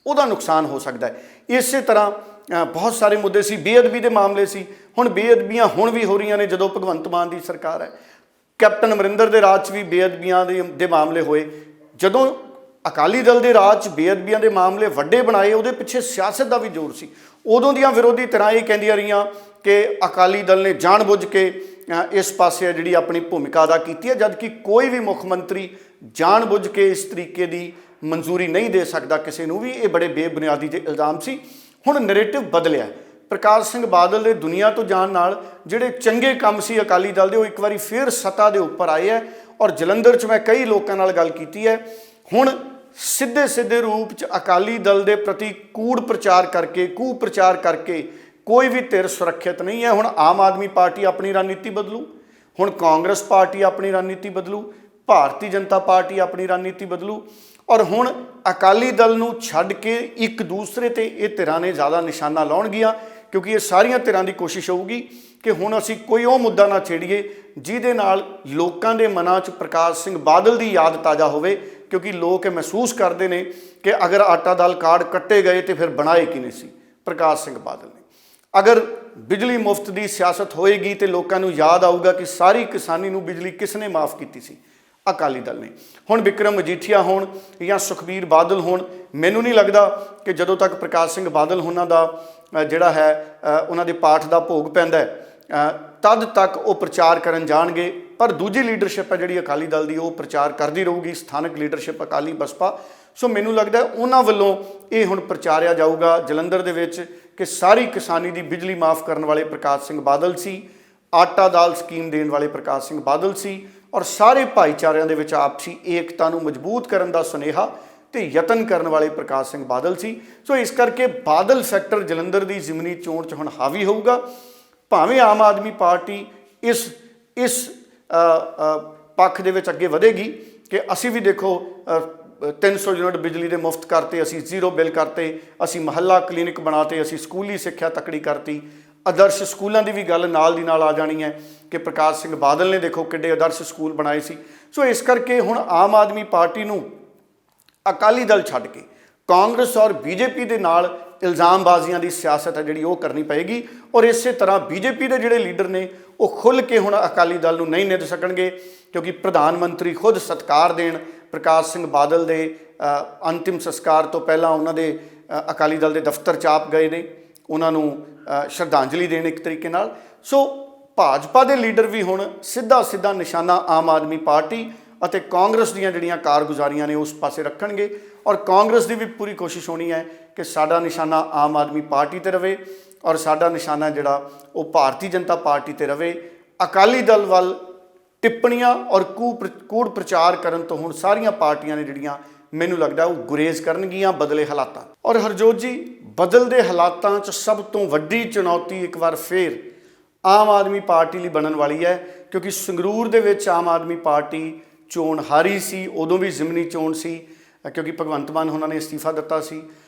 ਉਹਦਾ ਨੁਕਸਾਨ ਹੋ ਸਕਦਾ ਹੈ। ਇਸੇ ਤਰ੍ਹਾਂ ਬਹੁਤ ਸਾਰੇ ਮੁੱਦੇ ਸੀ, ਬੇਅਦਬੀ ਦੇ ਮਾਮਲੇ ਸੀ। ਹੁਣ ਬੇਅਦਬੀਆਂ ਹੁਣ ਵੀ ਹੋ ਰਹੀਆਂ ਨੇ ਜਦੋਂ ਭਗਵੰਤ ਮਾਨ ਦੀ ਸਰਕਾਰ ਹੈ। ਕੈਪਟਨ ਅਮਰਿੰਦਰ ਦੇ ਰਾਜ 'ਚ ਵੀ ਬੇਅਦਬੀਆਂ ਦੇ ਮਾਮਲੇ ਹੋਏ। ਜਦੋਂ ਅਕਾਲੀ ਦਲ ਦੇ ਰਾਜ 'ਚ ਬੇਅਦਬੀਆਂ ਦੇ ਮਾਮਲੇ ਵੱਡੇ ਬਣਾਏ, ਉਹਦੇ ਪਿੱਛੇ ਸਿਆਸਤ ਦਾ ਵੀ ਜ਼ੋਰ ਸੀ। ਉਦੋਂ ਦੀਆਂ ਵਿਰੋਧੀ ਧਿਰਾਂ ਇਹ ਕਹਿੰਦੀਆਂ ਰਹੀਆਂ ਕਿ ਅਕਾਲੀ ਦਲ ਨੇ ਜਾਣਬੁੱਝ ਕੇ ਇਸ ਪਾਸੇ ਜਿਹੜੀ ਆਪਣੀ ਭੂਮਿਕਾ ਅਦਾ ਕੀਤੀ ਹੈ, ਜਦਕਿ ਕੋਈ ਵੀ ਮੁੱਖ ਮੰਤਰੀ ਜਾਣਬੁੱਝ ਕੇ ਇਸ ਤਰੀਕੇ ਦੀ ਮਨਜ਼ੂਰੀ ਨਹੀਂ ਦੇ ਸਕਦਾ ਕਿਸੇ ਨੂੰ ਵੀ। ਇਹ ਬੜੇ ਬੇਬੁਨਿਆਦੀ ਜਿਹੇ ਇਲਜ਼ਾਮ ਸੀ। ਹੁਣ ਨੈਰੇਟਿਵ ਬਦਲਿਆ। ਪ੍ਰਕਾਸ਼ ਸਿੰਘ ਬਾਦਲ ਦੇ ਦੁਨੀਆ ਤੋਂ ਜਾਣ ਨਾਲ ਜਿਹੜੇ ਚੰਗੇ ਕੰਮ ਸੀ ਅਕਾਲੀ ਦਲ ਦੇ, ਉਹ ਇੱਕ ਵਾਰੀ ਫਿਰ ਸੱਤਾ ਦੇ ਉੱਪਰ ਆਏ ਹੈ। ਔਰ ਜਲੰਧਰ 'ਚ ਮੈਂ ਕਈ ਲੋਕਾਂ ਨਾਲ ਗੱਲ ਕੀਤੀ ਹੈ। ਹੁਣ ਸਿੱਧੇ ਰੂਪ 'ਚ ਅਕਾਲੀ ਦਲ ਦੇ ਪ੍ਰਤੀ ਕੂੜ ਪ੍ਰਚਾਰ ਕਰਕੇ, ਕੁਪ੍ਰਚਾਰ ਕਰਕੇ ਕੋਈ ਵੀ ਧਿਰ ਸੁਰੱਖਿਅਤ ਨਹੀਂ ਹੈ। ਹੁਣ ਆਮ ਆਦਮੀ ਪਾਰਟੀ ਆਪਣੀ ਰਣਨੀਤੀ ਬਦਲੂ, ਹੁਣ ਕਾਂਗਰਸ ਪਾਰਟੀ ਆਪਣੀ ਰਣਨੀਤੀ ਬਦਲੂ, ਭਾਰਤੀ ਜਨਤਾ ਪਾਰਟੀ ਆਪਣੀ ਰਣਨੀਤੀ ਬਦਲੂ। ਔਰ ਹੁਣ ਅਕਾਲੀ ਦਲ ਨੂੰ ਛੱਡ ਕੇ ਇੱਕ ਦੂਸਰੇ ਤੇ ਇਹ ਧਿਰਾਂ ਨੇ ਜ਼ਿਆਦਾ ਨਿਸ਼ਾਨਾ ਲਾਉਣਗੀਆਂ, ਕਿਉਂਕਿ ਇਹ ਸਾਰੀਆਂ ਧਿਰਾਂ ਦੀ ਕੋਸ਼ਿਸ਼ ਹੋਊਗੀ ਕਿ ਹੁਣ ਅਸੀਂ ਕੋਈ ਉਹ ਮੁੱਦਾ ਨਾ ਛੇੜੀਏ ਜਿਹਦੇ ਨਾਲ ਲੋਕਾਂ ਦੇ ਮਨਾਂ 'ਚ ਪ੍ਰਕਾਸ਼ ਸਿੰਘ ਬਾਦਲ ਦੀ ਯਾਦ ਤਾਜ਼ਾ ਹੋਵੇ। ਕਿਉਂਕਿ ਲੋਕ ਇਹ ਮਹਿਸੂਸ ਕਰਦੇ ਨੇ ਕਿ ਅਗਰ ਆਟਾ ਦਾਲ ਕਾਰਡ ਕੱਟੇ ਗਏ ਤੇ ਫਿਰ ਬਣਾਏ ਕਿਨੇ ਸੀ? ਪ੍ਰਕਾਸ਼ ਸਿੰਘ ਬਾਦਲ ਨੇ। ਅਗਰ ਬਿਜਲੀ ਮੁਫਤ ਦੀ ਸਿਆਸਤ ਹੋਏਗੀ ਤੇ ਲੋਕਾਂ ਨੂੰ ਯਾਦ ਆਊਗਾ ਕਿ ਸਾਰੀ ਕਿਸਾਨੀ ਨੂੰ ਬਿਜਲੀ ਕਿਸ ਨੇ ਮਾਫ ਕੀਤੀ ਸੀ? ਅਕਾਲੀ ਦਲ ਨੇ। ਹੁਣ ਵਿਕਰਮ ਮਜੀਠੀਆ ਹੋਣ ਜਾਂ ਸੁਖਬੀਰ ਬਾਦਲ ਹੋਣ, ਮੈਨੂੰ ਨਹੀਂ ਲੱਗਦਾ ਕਿ ਜਦੋਂ ਤੱਕ ਪ੍ਰਕਾਸ਼ ਸਿੰਘ ਬਾਦਲ ਉਹਨਾਂ ਦਾ ਜਿਹੜਾ ਹੈ ਉਹਨਾਂ ਦੇ ਪਾਠ ਦਾ ਭੋਗ ਪੈਂਦਾ ਤਦ ਤੱਕ ਉਹ ਪ੍ਰਚਾਰ ਕਰਨ ਜਾਣਗੇ। ਪਰ ਦੂਜੀ ਲੀਡਰਸ਼ਿਪ ਹੈ ਜਿਹੜੀ ਅਕਾਲੀ ਦਲ ਦੀ, ਉਹ ਪ੍ਰਚਾਰ ਕਰਦੀ ਰਹੂਗੀ, ਸਥਾਨਕ ਲੀਡਰਸ਼ਿਪ ਅਕਾਲੀ ਬਸਪਾ। ਸੋ ਮੈਨੂੰ ਲੱਗਦਾ ਉਹਨਾਂ ਵੱਲੋਂ ਇਹ ਹੁਣ ਪ੍ਰਚਾਰਿਆ ਜਾਊਗਾ ਜਲੰਧਰ ਦੇ ਵਿੱਚ ਕਿ ਸਾਰੀ ਕਿਸਾਨੀ ਦੀ ਬਿਜਲੀ ਮਾਫ ਕਰਨ ਵਾਲੇ ਪ੍ਰਕਾਸ਼ ਸਿੰਘ ਬਾਦਲ ਸੀ, ਆਟਾ ਦਾਲ ਸਕੀਮ ਦੇਣ ਵਾਲੇ ਪ੍ਰਕਾਸ਼ ਸਿੰਘ ਬਾਦਲ ਸੀ, ਔਰ ਸਾਰੇ ਭਾਈਚਾਰਿਆਂ ਦੇ ਵਿੱਚ ਆਪਸੀ ਏਕਤਾ ਨੂੰ ਮਜ਼ਬੂਤ ਕਰਨ ਦਾ ਸੁਨੇਹਾ ਤੇ ਯਤਨ ਕਰਨ ਵਾਲੇ ਪ੍ਰਕਾਸ਼ ਸਿੰਘ ਬਾਦਲ ਸੀ। ਸੋ ਇਸ ਕਰਕੇ ਬਾਦਲ ਫੈਕਟਰ ਜਲੰਧਰ ਦੀ ਜ਼ਿਮਨੀ ਚੋਣ 'ਚ ਹੁਣ ਹਾਵੀ ਹੋਊਗਾ। ਭਾਵੇਂ ਆਮ ਆਦਮੀ ਪਾਰਟੀ ਇਸ ਪੱਖ ਦੇ ਵਿੱਚ ਅੱਗੇ ਵਧੇਗੀ ਕਿ ਅਸੀਂ ਵੀ ਦੇਖੋ 300 ਯੂਨਿਟ ਬਿਜਲੀ ਦੇ ਮੁਫਤ ਕਰਤੇ, ਅਸੀਂ ਜ਼ੀਰੋ ਬਿੱਲ ਕਰਤੇ, ਅਸੀਂ ਮਹੱਲਾ ਕਲੀਨਿਕ ਬਣਾਤੇ, ਅਸੀਂ ਸਕੂਲੀ ਸਿੱਖਿਆ ਤਕੜੀ ਕਰਤੀ, ਆਦਰਸ਼ ਸਕੂਲਾਂ ਦੀ ਵੀ ਗੱਲ ਨਾਲ ਦੀ ਨਾਲ ਆ ਜਾਣੀ ਹੈ ਕਿ ਪ੍ਰਕਾਸ਼ ਸਿੰਘ ਬਾਦਲ ਨੇ ਦੇਖੋ ਕਿੱਡੇ ਆਦਰਸ਼ ਸਕੂਲ ਬਣਾਏ ਸੀ। ਸੋ ਇਸ ਕਰਕੇ ਹੁਣ ਆਮ ਆਦਮੀ ਪਾਰਟੀ ਨੂੰ ਅਕਾਲੀ ਦਲ ਛੱਡ ਕੇ ਕਾਂਗਰਸ ਔਰ ਬੀਜੇਪੀ ਦੇ ਨਾਲ ਇਲਜ਼ਾਮਬਾਜ਼ੀਆਂ ਦੀ ਸਿਆਸਤ ਹੈ ਜਿਹੜੀ ਉਹ ਕਰਨੀ ਪਏਗੀ। ਔਰ ਇਸੇ ਤਰ੍ਹਾਂ ਬੀਜੇਪੀ ਦੇ ਜਿਹੜੇ ਲੀਡਰ ਨੇ ਉਹ ਖੁੱਲ੍ਹ ਕੇ ਹੁਣ ਅਕਾਲੀ ਦਲ ਨੂੰ ਨਹੀਂ ਨਿੱਦ ਸਕਣਗੇ, ਕਿਉਂਕਿ ਪ੍ਰਧਾਨ ਮੰਤਰੀ ਖੁਦ ਸਤਿਕਾਰ ਦੇਣ ਪ੍ਰਕਾਸ਼ ਸਿੰਘ ਬਾਦਲ ਦੇ ਅੰਤਿਮ ਸੰਸਕਾਰ ਤੋਂ ਪਹਿਲਾਂ ਉਹਨਾਂ ਦੇ ਅਕਾਲੀ ਦਲ ਦੇ ਦਫ਼ਤਰ 'ਚ ਆਪ ਗਏ ਨੇ, ਉਹਨਾਂ ਨੂੰ ਸ਼ਰਧਾਂਜਲੀ ਦੇਣ ਇੱਕ ਤਰੀਕੇ ਨਾਲ। ਸੋ ਭਾਜਪਾ ਦੇ ਲੀਡਰ ਵੀ ਹੁਣ ਸਿੱਧਾ ਨਿਸ਼ਾਨਾ ਆਮ ਆਦਮੀ ਪਾਰਟੀ ਅਤੇ ਕਾਂਗਰਸ ਦੀਆਂ ਜਿਹੜੀਆਂ ਕਾਰਗੁਜ਼ਾਰੀਆਂ ਨੇ ਉਸ ਪਾਸੇ ਰੱਖਣਗੇ। ਔਰ ਕਾਂਗਰਸ ਦੀ ਵੀ ਪੂਰੀ ਕੋਸ਼ਿਸ਼ ਹੋਣੀ ਹੈ ਕਿ ਸਾਡਾ ਨਿਸ਼ਾਨਾ ਆਮ ਆਦਮੀ ਪਾਰਟੀ 'ਤੇ ਰਵੇ ਔਰ ਸਾਡਾ ਨਿਸ਼ਾਨਾ ਜਿਹੜਾ ਉਹ ਭਾਰਤੀ ਜਨਤਾ ਪਾਰਟੀ 'ਤੇ ਰਵੇ। ਅਕਾਲੀ ਦਲ ਵੱਲ ਟਿੱਪਣੀਆਂ ਔਰ ਕੂੜ ਪ੍ਰਚਾਰ ਕਰਨ ਤੋਂ ਹੁਣ ਸਾਰੀਆਂ ਪਾਰਟੀਆਂ ਨੇ ਜਿਹੜੀਆਂ ਮੈਨੂੰ ਲੱਗਦਾ ਉਹ ਗੁਰੇਜ਼ ਕਰਨਗੀਆਂ ਬਦਲੇ ਹਾਲਾਤਾਂ। ਔਰ ਹਰਜੋਤ ਜੀ, ਬਦਲਦੇ ਹਾਲਾਤਾਂ 'ਚ ਸਭ ਤੋਂ ਵੱਡੀ ਚੁਣੌਤੀ ਇੱਕ ਵਾਰ ਫੇਰ ਆਮ ਆਦਮੀ ਪਾਰਟੀ ਲਈ ਬਣਨ ਵਾਲੀ ਹੈ, ਕਿਉਂਕਿ ਸੰਗਰੂਰ ਦੇ ਵਿੱਚ ਆਮ ਆਦਮੀ ਪਾਰਟੀ ਚੋਣ ਹਾਰੀ ਸੀ, ਉਦੋਂ ਵੀ ਜ਼ਿਮਨੀ ਚੋਣ ਸੀ ਕਿਉਂਕਿ ਭਗਵੰਤ ਮਾਨ ਉਹਨਾਂ ਨੇ ਅਸਤੀਫਾ ਦਿੱਤਾ ਸੀ।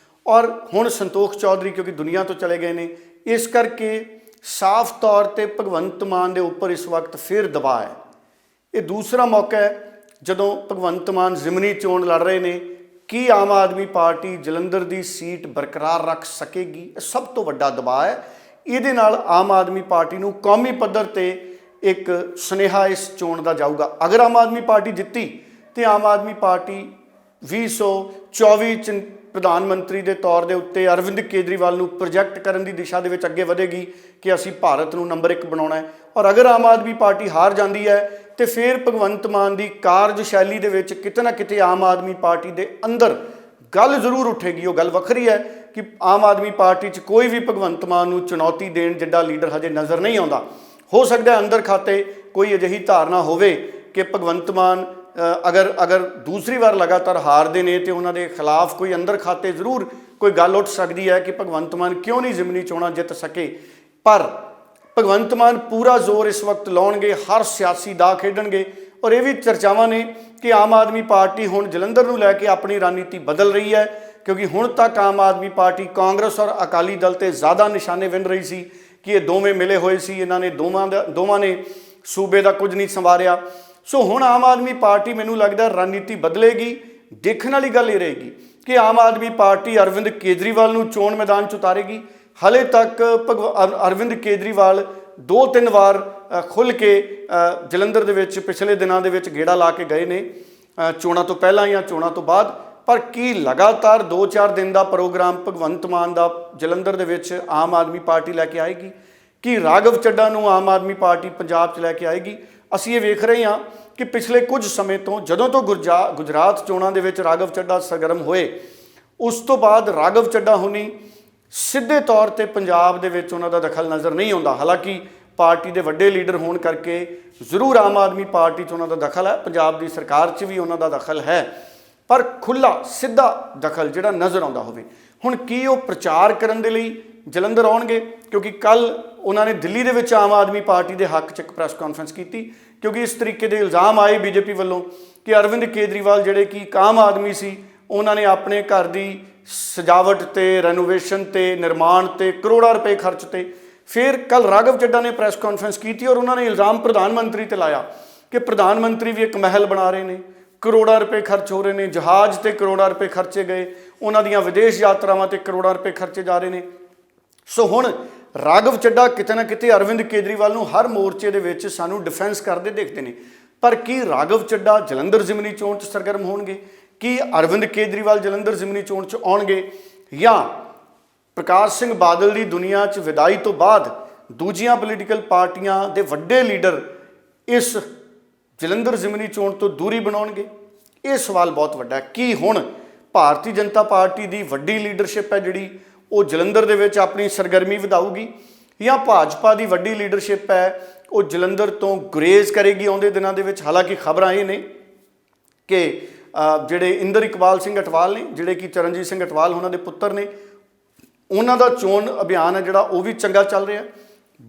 ਔਰ ਹੁਣ ਸੰਤੋਖ ਚੌਧਰੀ ਕਿਉਂਕਿ ਦੁਨੀਆ ਤੋਂ ਚਲੇ ਗਏ ਨੇ, ਇਸ ਕਰਕੇ ਸਾਫ਼ ਤੌਰ 'ਤੇ ਭਗਵੰਤ ਮਾਨ ਦੇ ਉੱਪਰ ਇਸ ਵਕਤ ਫਿਰ ਦਬਾਅ ਹੈ। ਇਹ ਦੂਸਰਾ ਮੌਕਾ ਹੈ ਜਦੋਂ ਭਗਵੰਤ ਮਾਨ ਜ਼ਿਮਨੀ ਚੋਣ ਲੜ ਰਹੇ ਨੇ। ਕੀ ਆਮ ਆਦਮੀ ਪਾਰਟੀ ਜਲੰਧਰ ਦੀ ਸੀਟ ਬਰਕਰਾਰ ਰੱਖ ਸਕੇਗੀ? ਇਹ ਸਭ ਤੋਂ ਵੱਡਾ ਦਬਾਅ ਹੈ। ਇਹਦੇ ਨਾਲ ਆਮ ਆਦਮੀ ਪਾਰਟੀ ਨੂੰ ਕੌਮੀ ਪੱਧਰ 'ਤੇ ਇੱਕ ਸੁਨੇਹਾ ਇਸ ਚੋਣ ਦਾ ਜਾਊਗਾ। ਅਗਰ ਆਮ ਆਦਮੀ ਪਾਰਟੀ ਜਿੱਤੀ ਤੇ ਆਮ ਆਦਮੀ ਪਾਰਟੀ 2024 'ਚ ਪ੍ਰਧਾਨ ਮੰਤਰੀ ਦੇ ਤੌਰ ਦੇ ਉੱਤੇ ਅਰਵਿੰਦ ਕੇਜਰੀਵਾਲ ਨੂੰ ਪ੍ਰੋਜੈਕਟ ਕਰਨ ਦੀ ਦਿਸ਼ਾ ਦੇ ਵਿੱਚ ਅੱਗੇ ਵਧੇਗੀ ਕਿ ਅਸੀਂ ਭਾਰਤ ਨੂੰ ਨੰਬਰ 1 ਬਣਾਉਣਾ ਹੈ। ਔਰ ਅਗਰ ਆਮ ਆਦਮੀ ਪਾਰਟੀ ਹਾਰ ਜਾਂਦੀ ਹੈ ਤੇ ਫਿਰ ਭਗਵੰਤ ਮਾਨ ਦੀ ਕਾਰਜਸ਼ੈਲੀ ਦੇ ਵਿੱਚ ਕਿਤੇ ਨਾ ਕਿਤੇ ਆਮ ਆਦਮੀ ਪਾਰਟੀ ਦੇ ਅੰਦਰ ਗੱਲ ਜ਼ਰੂਰ ਉੱਠੇਗੀ। ਉਹ ਗੱਲ ਵੱਖਰੀ ਹੈ ਕਿ ਆਮ ਆਦਮੀ ਪਾਰਟੀ 'ਚ ਕੋਈ ਵੀ ਭਗਵੰਤ ਮਾਨ ਨੂੰ ਚੁਣੌਤੀ ਦੇਣ ਜਿੱਡਾ ਲੀਡਰ ਹਜੇ ਨਜ਼ਰ ਨਹੀਂ ਆਉਂਦਾ। ਹੋ ਸਕਦਾ ਅੰਦਰ ਖਾਤੇ ਕੋਈ ਅਜਿਹੀ ਧਾਰਨਾ ਹੋਵੇ ਕਿ ਭਗਵੰਤ ਮਾਨ ਅਗਰ ਦੂਸਰੀ ਵਾਰ ਲਗਾਤਾਰ ਹਾਰਦੇ ਨੇ ਤੇ ਉਹਨਾਂ ਦੇ ਖਿਲਾਫ ਕੋਈ ਅੰਦਰ ਖਾਤੇ ਜ਼ਰੂਰ ਕੋਈ ਗੱਲ ਉੱਠ ਸਕਦੀ ਹੈ ਕਿ ਭਗਵੰਤ ਮਾਨ ਕਿਉਂ ਨਹੀਂ ਜ਼ਿਮਨੀ ਚੋਣਾਂ ਜਿੱਤ ਸਕੇ। ਪਰ ਭਗਵੰਤ ਮਾਨ ਪੂਰਾ ਜ਼ੋਰ ਇਸ ਵਕਤ ਲਾਉਣਗੇ, ਹਰ ਸਿਆਸੀ ਦਾ ਖੇਡਣਗੇ। ਔਰ ਇਹ ਵੀ ਚਰਚਾਵਾਂ ਨੇ ਕਿ ਆਮ ਆਦਮੀ ਪਾਰਟੀ ਹੁਣ ਜਲੰਧਰ ਨੂੰ ਲੈ ਕੇ ਆਪਣੀ ਰਣਨੀਤੀ ਬਦਲ ਰਹੀ ਹੈ, ਕਿਉਂਕਿ ਹੁਣ ਤੱਕ ਆਮ ਆਦਮੀ ਪਾਰਟੀ ਕਾਂਗਰਸ ਔਰ ਅਕਾਲੀ ਦਲ 'ਤੇ ਜ਼ਿਆਦਾ ਨਿਸ਼ਾਨੇ ਵਿੰਨ ਰਹੀ ਸੀ ਕਿ ਇਹ ਦੋਵੇਂ ਮਿਲੇ ਹੋਏ ਸੀ, ਇਹਨਾਂ ਨੇ ਦੋਵਾਂ ਨੇ ਸੂਬੇ ਦਾ ਕੁਝ ਨਹੀਂ ਸੰਵਾਰਿਆ। ਸੋ ਹੁਣ ਆਮ ਆਦਮੀ ਪਾਰਟੀ ਮੈਨੂੰ ਲੱਗਦਾ ਰਣਨੀਤੀ ਬਦਲੇਗੀ। ਦੇਖਣ ਵਾਲੀ ਗੱਲ ਇਹ ਰਹੇਗੀ ਕਿ ਆਮ ਆਦਮੀ ਪਾਰਟੀ ਅਰਵਿੰਦ ਕੇਜਰੀਵਾਲ ਨੂੰ ਚੋਣ ਮੈਦਾਨ 'ਚ ਉਤਾਰੇਗੀ। ਹਾਲੇ ਤੱਕ ਅਰਵਿੰਦ ਕੇਜਰੀਵਾਲ 2-3 ਵਾਰ ਖੁੱਲ੍ਹ ਕੇ ਜਲੰਧਰ ਦੇ ਵਿੱਚ ਪਿਛਲੇ ਦਿਨਾਂ ਦੇ ਵਿੱਚ ਗੇੜਾ ਲਾ ਕੇ ਗਏ ਨੇ, ਚੋਣਾਂ ਤੋਂ ਪਹਿਲਾਂ ਜਾਂ ਚੋਣਾਂ ਤੋਂ ਬਾਅਦ। ਪਰ ਕੀ ਲਗਾਤਾਰ 2-4 ਦਿਨ ਦਾ ਪ੍ਰੋਗਰਾਮ ਭਗਵੰਤ ਮਾਨ ਦਾ ਜਲੰਧਰ ਦੇ ਵਿੱਚ ਆਮ ਆਦਮੀ ਪਾਰਟੀ ਲੈ ਕੇ ਆਏਗੀ? ਕੀ ਰਾਘਵ ਚੱਡਾ ਨੂੰ ਆਮ ਆਦਮੀ ਪਾਰਟੀ ਪੰਜਾਬ 'ਚ ਲੈ ਕੇ ਆਏਗੀ? ਅਸੀਂ ਇਹ ਵੇਖ ਰਹੇ ਹਾਂ ਕਿ ਪਿਛਲੇ ਕੁਝ ਸਮੇਂ ਤੋਂ ਜਦੋਂ ਤੋਂ ਗੁਜਰਾਤ ਚੋਣਾਂ ਦੇ ਵਿੱਚ ਰਾਘਵ ਚੱਡਾ ਸਰਗਰਮ ਹੋਏ, ਉਸ ਤੋਂ ਬਾਅਦ ਰਾਘਵ ਚੱਡਾ ਹੁਣੀ ਸਿੱਧੇ ਤੌਰ 'ਤੇ ਪੰਜਾਬ ਦੇ ਵਿੱਚ ਉਹਨਾਂ ਦਾ ਦਖਲ ਨਜ਼ਰ ਨਹੀਂ ਆਉਂਦਾ। ਹਾਲਾਂਕਿ ਪਾਰਟੀ ਦੇ ਵੱਡੇ ਲੀਡਰ ਹੋਣ ਕਰਕੇ ਜ਼ਰੂਰ ਆਮ ਆਦਮੀ ਪਾਰਟੀ 'ਚ ਉਹਨਾਂ ਦਾ ਦਖਲ ਹੈ, ਪੰਜਾਬ ਦੀ ਸਰਕਾਰ 'ਚ ਵੀ ਉਹਨਾਂ ਦਾ ਦਖਲ ਹੈ, ਪਰ ਖੁੱਲ੍ਹਾ ਸਿੱਧਾ ਦਖਲ ਜਿਹੜਾ ਨਜ਼ਰ ਆਉਂਦਾ ਹੋਵੇ। ਹੁਣ ਕੀ ਉਹ ਪ੍ਰਚਾਰ ਕਰਨ ਦੇ ਲਈ ਜਲੰਧਰ ਆਉਣਗੇ? ਕਿਉਂਕਿ ਕੱਲ੍ਹ ਉਹਨਾਂ ਨੇ ਦਿੱਲੀ ਦੇ ਵਿੱਚ ਆਮ ਆਦਮੀ ਪਾਰਟੀ ਦੇ ਹੱਕ 'ਚ ਇੱਕ ਪ੍ਰੈਸ ਕਾਨਫਰੰਸ ਕੀਤੀ, ਕਿਉਂਕਿ ਇਸ ਤਰੀਕੇ ਦੇ ਇਲਜ਼ਾਮ ਆਏ ਬੀਜੇਪੀ ਵੱਲੋਂ ਕਿ ਅਰਵਿੰਦ ਕੇਜਰੀਵਾਲ ਜਿਹੜੇ ਕਿ ਇੱਕ ਆਮ ਆਦਮੀ ਸੀ, ਉਹਨਾਂ ਨੇ ਆਪਣੇ ਘਰ ਦੀ ਸਜਾਵਟ 'ਤੇ, ਰੈਨੋਵੇਸ਼ਨ 'ਤੇ, ਨਿਰਮਾਣ 'ਤੇ ਕਰੋੜਾਂ ਰੁਪਏ ਖਰਚ 'ਤੇ। ਫਿਰ ਕੱਲ੍ਹ ਰਾਘਵ ਚੱਡਾ ਨੇ ਪ੍ਰੈਸ ਕਾਨਫਰੰਸ ਕੀਤੀ ਔਰ ਉਹਨਾਂ ਨੇ ਇਲਜ਼ਾਮ ਪ੍ਰਧਾਨ ਮੰਤਰੀ 'ਤੇ ਲਾਇਆ ਕਿ ਪ੍ਰਧਾਨ ਮੰਤਰੀ ਵੀ ਇੱਕ ਮਹਿਲ ਬਣਾ ਰਹੇ ਨੇ, ਕਰੋੜਾਂ ਰੁਪਏ ਖਰਚ ਹੋ ਰਹੇ ਨੇ, ਜਹਾਜ਼ 'ਤੇ ਕਰੋੜਾਂ ਰੁਪਏ ਖਰਚੇ ਗਏ, ਉਹਨਾਂ ਦੀਆਂ ਵਿਦੇਸ਼ ਯਾਤਰਾਵਾਂ 'ਤੇ ਕਰੋੜਾਂ ਰੁਪਏ ਖਰਚੇ ਜਾ ਰਹੇ ਨੇ। ਸੋ ਹੁਣ ਰਾਘਵ ਚੱਡਾ ਕਿਤੇ ਨਾ ਕਿਤੇ ਅਰਵਿੰਦ ਕੇਜਰੀਵਾਲ ਨੂੰ ਹਰ ਮੋਰਚੇ ਦੇ ਵਿੱਚ ਸਾਨੂੰ ਡਿਫੈਂਸ ਕਰਦੇ ਦੇਖਦੇ ਨੇ। ਪਰ ਕੀ ਰਾਘਵ ਚੱਡਾ ਜਲੰਧਰ ਜ਼ਿਮਨੀ ਚੋਣ 'ਚ ਸਰਗਰਮ ਹੋਣਗੇ? ਕੀ ਅਰਵਿੰਦ ਕੇਜਰੀਵਾਲ ਜਲੰਧਰ ਜ਼ਿਮਨੀ ਚੋਣ 'ਚ ਆਉਣਗੇ? ਜਾਂ ਪ੍ਰਕਾਸ਼ ਸਿੰਘ ਬਾਦਲ ਦੀ ਦੁਨੀਆ 'ਚ ਵਿਦਾਈ ਤੋਂ ਬਾਅਦ ਦੂਜੀਆਂ ਪੋਲੀਟੀਕਲ ਪਾਰਟੀਆਂ ਦੇ ਵੱਡੇ ਲੀਡਰ ਇਸ ਜਲੰਧਰ ਜ਼ਿਮਨੀ ਚੋਣ ਤੋਂ ਦੂਰੀ ਬਣਾਉਣਗੇ? ਇਹ ਸਵਾਲ ਬਹੁਤ ਵੱਡਾ ਹੈ। ਕੀ ਹੁਣ ਭਾਰਤੀ ਜਨਤਾ ਪਾਰਟੀ ਦੀ ਵੱਡੀ ਲੀਡਰਸ਼ਿਪ ਹੈ ਜਿਹੜੀ ਉਹ ਜਲੰਧਰ ਦੇ ਵਿੱਚ ਆਪਣੀ ਸਰਗਰਮੀ ਵਧਾਊਗੀ, ਜਾਂ ਭਾਜਪਾ ਦੀ ਵੱਡੀ ਲੀਡਰਸ਼ਿਪ ਹੈ ਉਹ ਜਲੰਧਰ ਤੋਂ ਗੁਰੇਜ਼ ਕਰੇਗੀ ਆਉਂਦੇ ਦਿਨਾਂ ਦੇ ਵਿੱਚ। ਹਾਲਾਂਕਿ ਖਬਰਾਂ ਇਹ ਨੇ ਕਿ ਜਿਹੜੇ ਇੰਦਰ ਇਕਬਾਲ ਸਿੰਘ ਅਟਵਾਲ ਨੇ, ਜਿਹੜੇ ਕਿ ਚਰਨਜੀਤ ਸਿੰਘ ਅਟਵਾਲ ਉਹਨਾਂ ਦੇ ਪੁੱਤਰ ਨੇ, ਉਹਨਾਂ ਦਾ ਚੋਣ ਅਭਿਆਨ ਹੈ ਜਿਹੜਾ ਉਹ ਵੀ ਚੰਗਾ ਚੱਲ ਰਿਹਾ।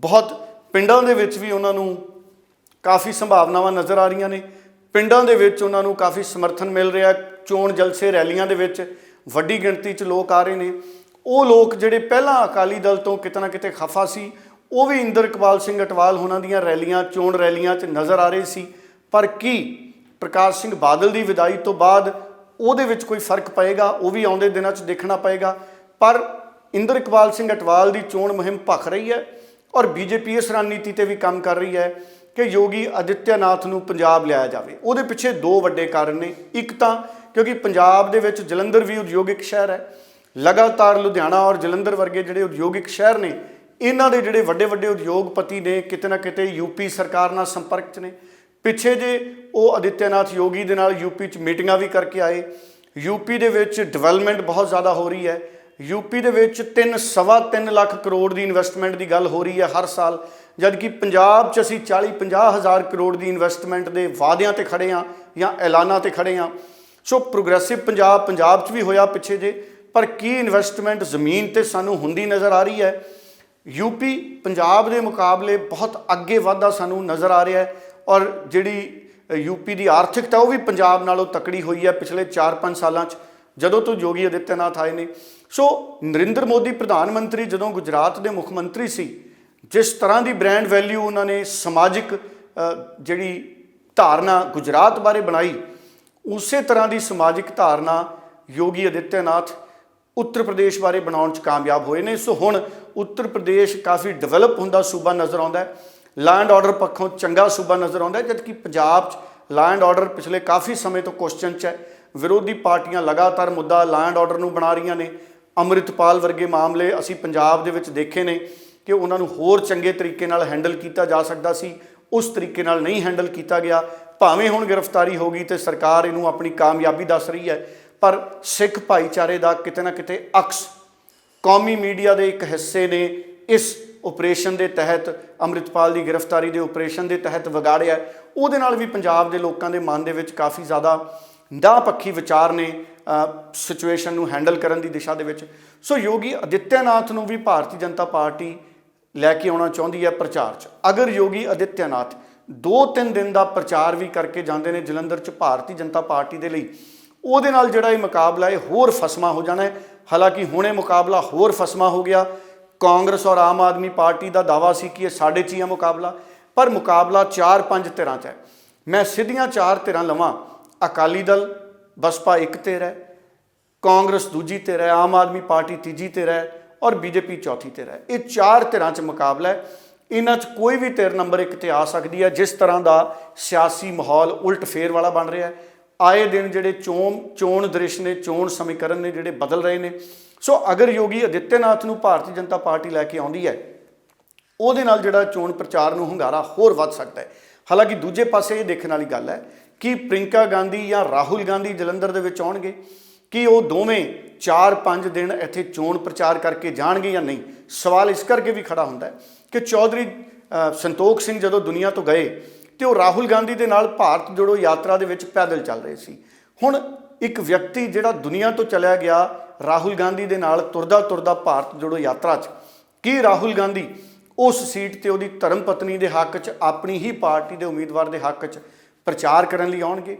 ਬਹੁਤ ਪਿੰਡਾਂ ਦੇ ਵਿੱਚ ਵੀ ਉਹਨਾਂ ਨੂੰ ਕਾਫੀ ਸੰਭਾਵਨਾਵਾਂ ਨਜ਼ਰ ਆ ਰਹੀਆਂ ਨੇ। ਪਿੰਡਾਂ ਦੇ ਵਿੱਚ ਉਹਨਾਂ ਨੂੰ ਕਾਫੀ ਸਮਰਥਨ ਮਿਲ ਰਿਹਾ। ਚੋਣ ਜਲਸੇ ਰੈਲੀਆਂ ਦੇ ਵਿੱਚ ਵੱਡੀ ਗਿਣਤੀ 'ਚ ਲੋਕ ਆ ਰਹੇ ਨੇ। ਉਹ ਲੋਕ ਜਿਹੜੇ ਪਹਿਲਾਂ ਅਕਾਲੀ ਦਲ ਤੋਂ ਕਿਤੇ ਨਾ ਕਿਤੇ ਖਫਾ ਸੀ, ਉਹ ਵੀ ਇੰਦਰ ਇਕਬਾਲ ਸਿੰਘ ਅਟਵਾਲ ਉਹਨਾਂ ਦੀਆਂ ਰੈਲੀਆਂ, ਚੋਣ ਰੈਲੀਆਂ 'ਚ ਨਜ਼ਰ ਆ ਰਹੇ ਸੀ। ਪਰ ਕੀ ਪ੍ਰਕਾਸ਼ ਸਿੰਘ ਬਾਦਲ ਦੀ ਵਿਦਾਈ ਤੋਂ ਬਾਅਦ ਉਹਦੇ ਵਿੱਚ ਕੋਈ ਫਰਕ ਪਏਗਾ? ਉਹ ਵੀ ਆਉਂਦੇ ਦਿਨਾਂ 'ਚ ਦੇਖਣਾ ਪਏਗਾ। ਪਰ ਇੰਦਰ ਇਕਬਾਲ ਸਿੰਘ ਅਟਵਾਲ ਦੀ ਚੋਣ ਮੁਹਿੰਮ ਭਖ ਰਹੀ ਹੈ ਔਰ ਬੀਜੇਪੀ ਇਸ ਰਣਨੀਤੀ ਤੇ ਵੀ ਕੰਮ ਕਰ ਰਹੀ ਹੈ ਕਿ ਯੋਗੀ ਆਦਿੱਤਿਆਨਾਥ ਨੂੰ ਪੰਜਾਬ ਲਿਆਇਆ ਜਾਵੇ। ਉਹਦੇ ਪਿੱਛੇ ਦੋ ਵੱਡੇ ਕਾਰਨ ਨੇ। ਇੱਕ ਤਾਂ ਕਿਉਂਕਿ ਪੰਜਾਬ ਦੇ ਵਿੱਚ ਜਲੰਧਰ ਵੀ ਉਦਯੋਗਿਕ ਸ਼ਹਿਰ ਹੈ, ਲਗਾਤਾਰ ਲੁਧਿਆਣਾ ਔਰ ਜਲੰਧਰ ਵਰਗੇ ਜਿਹੜੇ ਉਦਯੋਗਿਕ ਸ਼ਹਿਰ ਨੇ, ਇਹਨਾਂ ਦੇ ਜਿਹੜੇ ਵੱਡੇ ਵੱਡੇ ਉਦਯੋਗਪਤੀ ਨੇ ਕਿਤੇ ਨਾ ਕਿਤੇ ਯੂਪੀ ਸਰਕਾਰ ਨਾਲ ਸੰਪਰਕ 'ਚ ਨੇ। ਪਿੱਛੇ ਜੇ ਉਹ ਆਦਿੱਤਿਆਨਾਥ ਯੋਗੀ ਦੇ ਨਾਲ ਯੂਪੀ 'ਚ ਮੀਟਿੰਗਾਂ ਵੀ ਕਰਕੇ ਆਏ। ਯੂਪੀ ਦੇ ਵਿੱਚ ਡਿਵੈਲਪਮੈਂਟ ਬਹੁਤ ਜ਼ਿਆਦਾ ਹੋ ਰਹੀ ਹੈ। ਯੂਪੀ ਦੇ ਵਿੱਚ 3.25 ਲੱਖ ਕਰੋੜ ਦੀ ਇਨਵੈਸਟਮੈਂਟ ਦੀ ਗੱਲ ਹੋ ਰਹੀ ਹੈ ਹਰ ਸਾਲ, ਜਦ ਕਿ ਪੰਜਾਬ 'ਚ ਅਸੀਂ 40-50 ਹਜ਼ਾਰ ਕਰੋੜ ਦੀ ਇਨਵੈਸਟਮੈਂਟ ਦੇ ਵਾਅਦਿਆਂ ਤੇ ਖੜੇ ਹਾਂ ਜਾਂ ਐਲਾਨਾਂ ਤੇ ਖੜੇ ਹਾਂ। ਸੋ ਪ੍ਰੋਗਰੈਸਿਵ ਪੰਜਾਬ 'ਚ ਵੀ ਹੋਇਆ ਪਿੱਛੇ ਜੇ, ਪਰ ਕੀ ਇਨਵੈਸਟਮੈਂਟ ਜ਼ਮੀਨ ਤੇ ਸਾਨੂੰ ਹੁੰਦੀ ਨਜ਼ਰ ਆ ਰਹੀ ਹੈ? ਯੂਪੀ ਪੰਜਾਬ ਦੇ ਮੁਕਾਬਲੇ ਬਹੁਤ ਅੱਗੇ ਵਧਦਾ ਸਾਨੂੰ ਨਜ਼ਰ ਆ ਰਿਹਾ ਹੈ ਔਰ ਜਿਹੜੀ ਯੂਪੀ ਦੀ ਆਰਥਿਕਤਾ ਉਹ ਵੀ ਪੰਜਾਬ ਨਾਲੋਂ ਤਕੜੀ ਹੋਈ ਹੈ ਪਿਛਲੇ 4-5 ਸਾਲਾਂ 'ਚ ਜਦੋਂ ਤੋਂ ਯੋਗੀ ਆਦਿੱਤਿਆਨਾਥ ਆਏ ਨੇ। ਸੋ ਨਰਿੰਦਰ ਮੋਦੀ ਪ੍ਰਧਾਨ ਮੰਤਰੀ ਜਦੋਂ ਗੁਜਰਾਤ ਦੇ ਮੁੱਖ ਮੰਤਰੀ ਸੀ, ਜਿਸ ਤਰ੍ਹਾਂ ਦੀ ਬ੍ਰਾਂਡ ਵੈਲਿਊ ਉਹਨਾਂ ਨੇ ਸਮਾਜਿਕ ਜਿਹੜੀ ਧਾਰਨਾ ਗੁਜਰਾਤ ਬਾਰੇ ਬਣਾਈ, ਉਸੇ ਤਰ੍ਹਾਂ ਦੀ ਸਮਾਜਿਕ ਧਾਰਨਾ ਯੋਗੀ ਆਦਿੱਤਿਆਨਾਥ ਉੱਤਰ ਪ੍ਰਦੇਸ਼ ਬਾਰੇ ਬਣਾਉਣ 'ਚ ਕਾਮਯਾਬ ਹੋਏ ਨੇ। ਸੋ ਹੁਣ ਉੱਤਰ ਪ੍ਰਦੇਸ਼ ਕਾਫੀ ਡਿਵੈਲਪ ਹੁੰਦਾ ਸੂਬਾ ਨਜ਼ਰ ਆਉਂਦਾ ਹੈ, ਲਾਅ ਐਂਡ ਆਰਡਰ ਪੱਖੋਂ ਚੰਗਾ ਸੂਬਾ ਨਜ਼ਰ ਆਉਂਦਾ ਹੈ, ਜਦਕਿ ਪੰਜਾਬ 'ਚ ਲਾਅ ਐਂਡ ਆਰਡਰ ਪਿਛਲੇ ਕਾਫੀ ਸਮੇਂ ਤੋਂ ਕੁਐਸਚਨ 'ਚ ਹੈ। ਵਿਰੋਧੀ ਪਾਰਟੀਆਂ ਲਗਾਤਾਰ ਮੁੱਦਾ ਲਾਅ ਐਂਡ ਆਰਡਰ ਨੂੰ ਬਣਾ ਰਹੀਆਂ ਨੇ। ਅੰਮ੍ਰਿਤਪਾਲ ਵਰਗੇ ਮਾਮਲੇ ਅਸੀਂ ਪੰਜਾਬ ਦੇ ਵਿੱਚ ਦੇਖੇ ਨੇ ਕਿ ਉਹਨਾਂ ਨੂੰ ਹੋਰ ਚੰਗੇ ਤਰੀਕੇ ਨਾਲ ਹੈਂਡਲ ਕੀਤਾ ਜਾ ਸਕਦਾ ਸੀ, ਉਸ ਤਰੀਕੇ ਨਾਲ ਨਹੀਂ ਹੈਂਡਲ ਕੀਤਾ ਗਿਆ। ਭਾਵੇਂ ਹੁਣ ਗ੍ਰਿਫਤਾਰੀ ਹੋ ਗਈ ਤੇ ਸਰਕਾਰ ਇਹਨੂੰ ਆਪਣੀ ਕਾਮਯਾਬੀ ਦੱਸ ਰਹੀ ਹੈ, ਪਰ ਸਿੱਖ ਭਾਈਚਾਰੇ ਦਾ ਕਿਤੇ ਨਾ ਕਿਤੇ ਅਕਸ ਕੌਮੀ ਮੀਡੀਆ ਦੇ ਇੱਕ ਹਿੱਸੇ ਨੇ ਇਸ ਆਪਰੇਸ਼ਨ ਦੇ ਤਹਿਤ, ਅੰਮ੍ਰਿਤਪਾਲ ਦੀ ਗ੍ਰਿਫਤਾਰੀ ਦੇ ਆਪਰੇਸ਼ਨ ਦੇ ਤਹਿਤ ਵਿਗਾੜਿਆ। ਉਹਦੇ ਨਾਲ ਵੀ ਪੰਜਾਬ ਦੇ ਲੋਕਾਂ ਦੇ ਮਨ ਦੇ ਵਿੱਚ ਕਾਫੀ ਜ਼ਿਆਦਾ ਦਾਪੱਖੀ ਵਿਚਾਰ ਨੇ ਸਿਚੁਏਸ਼ਨ ਨੂੰ ਹੈਂਡਲ ਕਰਨ ਦੀ ਦਿਸ਼ਾ ਦੇ ਵਿੱਚ। ਸੋ ਯੋਗੀ ਆਦਿੱਤਿਆਨਾਥ ਨੂੰ ਵੀ ਭਾਰਤੀ ਜਨਤਾ ਪਾਰਟੀ ਲੈ ਕੇ ਆਉਣਾ ਚਾਹੁੰਦੀ ਹੈ ਪ੍ਰਚਾਰ 'ਚ। ਅਗਰ ਯੋਗੀ ਆਦਿੱਤਿਆਨਾਥ 2-3 ਦਿਨ ਦਾ ਪ੍ਰਚਾਰ ਵੀ ਕਰਕੇ ਜਾਂਦੇ ਨੇ ਜਲੰਧਰ 'ਚ ਭਾਰਤੀ ਜਨਤਾ ਪਾਰਟੀ ਦੇ ਲਈ, ਉਹਦੇ ਨਾਲ ਜਿਹੜਾ ਇਹ ਮੁਕਾਬਲਾ ਹੈ ਹੋਰ ਫਸਮਾ ਹੋ ਜਾਣਾ ਹੈ। ਹਾਲਾਂਕਿ ਹੁਣ ਇਹ ਮੁਕਾਬਲਾ ਹੋਰ ਫਸਮਾ ਹੋ ਗਿਆ। ਕਾਂਗਰਸ ਔਰ ਆਮ ਆਦਮੀ ਪਾਰਟੀ ਦਾ ਦਾਅਵਾ ਸੀ ਕਿ ਇਹ ਸਾਡੇ 'ਚ ਹੀ ਹੈ ਮੁਕਾਬਲਾ, ਪਰ ਮੁਕਾਬਲਾ 4-5 ਧਿਰਾਂ 'ਚ ਹੈ। ਮੈਂ ਸਿੱਧੀਆਂ 4 ਧਿਰਾਂ ਲਵਾਂ, ਅਕਾਲੀ ਦਲ ਬਸਪਾ ਇੱਕ ਧਿਰ ਹੈ, ਕਾਂਗਰਸ ਦੂਜੀ ਧਿਰ ਹੈ, ਆਮ ਆਦਮੀ ਪਾਰਟੀ ਤੀਜੀ ਧਿਰ ਹੈ ਔਰ ਬੀਜੇਪੀ ਚੌਥੀ ਧਿਰ ਹੈ। ਇਹ 4 ਧਿਰਾਂ 'ਚ ਮੁਕਾਬਲਾ ਹੈ। ਇਹਨਾਂ 'ਚ ਕੋਈ ਵੀ ਧਿਰ ਨੰਬਰ 1 ਤੇ ਆ ਸਕਦੀ ਹੈ। ਜਿਸ ਤਰ੍ਹਾਂ ਦਾ ਸਿਆਸੀ ਮਾਹੌਲ ਉਲਟ ਫੇਰ ਵਾਲਾ ਬਣ ਰਿਹਾ ਹੈ, ਆਏ ਦਿਨ ਜਿਹੜੇ ਚੋਣ ਦ੍ਰਿਸ਼ ਨੇ, ਚੋਣ ਸਮੀਕਰਨ ਨੇ ਜਿਹੜੇ ਬਦਲ ਰਹੇ ਨੇ। ਸੋ ਅਗਰ ਯੋਗੀ ਆਦਿੱਤਿਆਨਾਥ ਨੂੰ ਭਾਰਤੀ ਜਨਤਾ ਪਾਰਟੀ ਲੈ ਕੇ ਆਉਂਦੀ ਹੈ, ਉਹਦੇ ਨਾਲ ਜਿਹੜਾ ਚੋਣ ਪ੍ਰਚਾਰ ਨੂੰ ਹੁੰਗਾਰਾ ਹੋਰ ਵੱਧ ਸਕਦਾ ਹੈ। ਹਾਲਾਂਕਿ ਦੂਜੇ ਪਾਸੇ ਇਹ ਦੇਖਣ ਵਾਲੀ ਗੱਲ ਹੈ ਕਿ ਪ੍ਰਿੰਕਾ ਗਾਂਧੀ ਜਾਂ ਰਾਹੁਲ ਗਾਂਧੀ ਜਲੰਧਰ ਦੇ ਵਿੱਚ ਆਉਣਗੇ, ਕਿ ਉਹ ਦੋਵੇਂ 4-5 ਦਿਨ ਇੱਥੇ ਚੋਣ ਪ੍ਰਚਾਰ ਕਰਕੇ ਜਾਣਗੇ ਜਾਂ ਨਹੀਂ। ਸਵਾਲ ਇਸ ਕਰਕੇ ਵੀ ਖੜਾ ਹੁੰਦਾ ਹੈ ਕਿ ਚੌਧਰੀ ਸੰਤੋਖ ਸਿੰਘ ਜਦੋਂ ਦੁਨੀਆ ਤੋਂ ਗਏ ਤੇ ਉਹ ਰਾਹੁਲ ਗਾਂਧੀ ਦੇ ਨਾਲ ਭਾਰਤ ਜੋੜੋ ਯਾਤਰਾ ਦੇ ਵਿੱਚ ਪੈਦਲ ਚੱਲ ਰਹੇ ਸੀ। ਹੁਣ ਇੱਕ ਵਿਅਕਤੀ ਜਿਹੜਾ ਦੁਨੀਆ ਤੋਂ ਚਲਿਆ ਗਿਆ ਰਾਹੁਲ ਗਾਂਧੀ ਦੇ ਨਾਲ ਤੁਰਦਾ ਭਾਰਤ ਜੋੜੋ ਯਾਤਰਾ 'ਚ, ਕੀ ਰਾਹੁਲ ਗਾਂਧੀ ਉਸ ਸੀਟ ਤੇ ਉਹਦੀ ਧਰਮ ਪਤਨੀ ਦੇ ਹੱਕ 'ਚ, ਆਪਣੀ ਹੀ ਪਾਰਟੀ ਦੇ ਉਮੀਦਵਾਰ ਦੇ ਹੱਕ 'ਚ ਪ੍ਰਚਾਰ ਕਰਨ ਲਈ ਆਉਣਗੇ?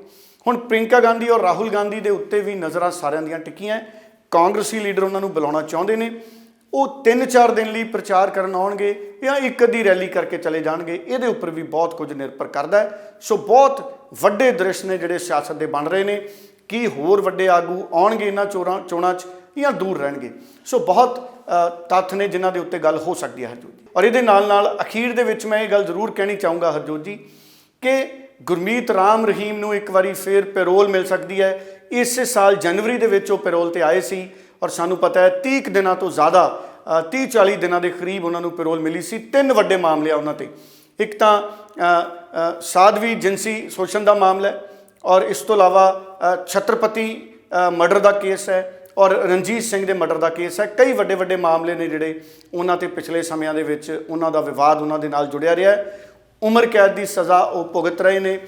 ਹੁਣ ਪ੍ਰਿੰਕਾ ਗਾਂਧੀ ਔਰ ਰਾਹੁਲ ਗਾਂਧੀ ਦੇ ਉੱਤੇ ਵੀ ਨਜ਼ਰਾਂ ਸਾਰਿਆਂ ਦੀਆਂ ਟਿਕੀਆਂ। ਕਾਂਗਰਸੀ ਲੀਡਰ ਉਹਨਾਂ ਨੂੰ ਬੁਲਾਉਣਾ ਚਾਹੁੰਦੇ ਨੇ। ਉਹ 3-4 ਦਿਨ ਲਈ ਪ੍ਰਚਾਰ ਕਰਨ ਆਉਣਗੇ ਜਾਂ ਇੱਕ ਅੱਧੀ ਰੈਲੀ ਕਰਕੇ ਚਲੇ ਜਾਣਗੇ, ਇਹਦੇ ਉੱਪਰ ਵੀ ਬਹੁਤ ਕੁਝ ਨਿਰਭਰ ਕਰਦਾ ਹੈ। ਸੋ ਬਹੁਤ ਵੱਡੇ ਦ੍ਰਿਸ਼ ਨੇ ਜਿਹੜੇ ਸਿਆਸਤ ਦੇ ਬਣ ਰਹੇ ਨੇ। ਕੀ ਹੋਰ ਵੱਡੇ ਆਗੂ ਆਉਣਗੇ ਇਹਨਾਂ ਚੋਣਾਂ 'ਚ ਜਾਂ ਦੂਰ ਰਹਿਣਗੇ? ਸੋ ਬਹੁਤ ਤੱਥ ਨੇ ਜਿਨ੍ਹਾਂ ਦੇ ਉੱਤੇ ਗੱਲ ਹੋ ਸਕਦੀ ਹੈ ਹਰਜੋਤ ਜੀ। ਔਰ ਇਹਦੇ ਨਾਲ ਅਖੀਰ ਦੇ ਵਿੱਚ ਮੈਂ ਇਹ ਗੱਲ ਜ਼ਰੂਰ ਕਹਿਣੀ ਚਾਹੂੰਗਾ ਹਰਜੋਤ ਜੀ ਕਿ ਗੁਰਮੀਤ ਰਾਮ ਰਹੀਮ ਨੂੰ ਇੱਕ ਵਾਰੀ ਫੇਰ ਪੈਰੋਲ ਮਿਲ ਸਕਦੀ ਹੈ। ਇਸੇ ਸਾਲ ਜਨਵਰੀ ਦੇ ਵਿੱਚ ਉਹ ਪੈਰੋਲ ਤੇ ਆਏ ਸੀ ਔਰ ਸਾਨੂੰ ਪਤਾ ਹੈ 30 ਦਿਨਾਂ ਤੋਂ ਜ਼ਿਆਦਾ 30-40 ਦਿਨਾਂ ਦੇ ਕਰੀਬ ਉਹਨਾਂ ਨੂੰ ਪੈਰੋਲ ਮਿਲੀ ਸੀ। 3 ਵੱਡੇ ਮਾਮਲੇ ਆ ਉਹਨਾਂ ਤੇ। ਇੱਕ ਤਾਂ ਸਾਧਵੀ ਜਿੰਸੀ ਸ਼ੋਸ਼ਣ ਦਾ ਮਾਮਲਾ ਹੈ ਔਰ ਇਸ ਤੋਂ ਇਲਾਵਾ ਛਤਰਪਤੀ ਮਰਡਰ ਦਾ ਕੇਸ ਹੈ ਔਰ ਰਣਜੀਤ ਸਿੰਘ ਦੇ ਮਰਡਰ ਦਾ ਕੇਸ ਹੈ। ਕਈ ਵੱਡੇ ਮਾਮਲੇ ਨੇ ਜਿਹੜੇ ਉਹਨਾਂ ਤੇ ਪਿਛਲੇ ਸਮਿਆਂ ਦੇ ਵਿੱਚ ਉਹਨਾਂ ਦਾ ਵਿਵਾਦ ਉਹਨਾਂ ਦੇ ਨਾਲ ਜੁੜਿਆ ਰਿਹਾ। ਉਮਰ ਕੈਦ ਦੀ ਸਜ਼ਾ ਉਹ ਭੁਗਤ ਰਹੇ ਨੇ।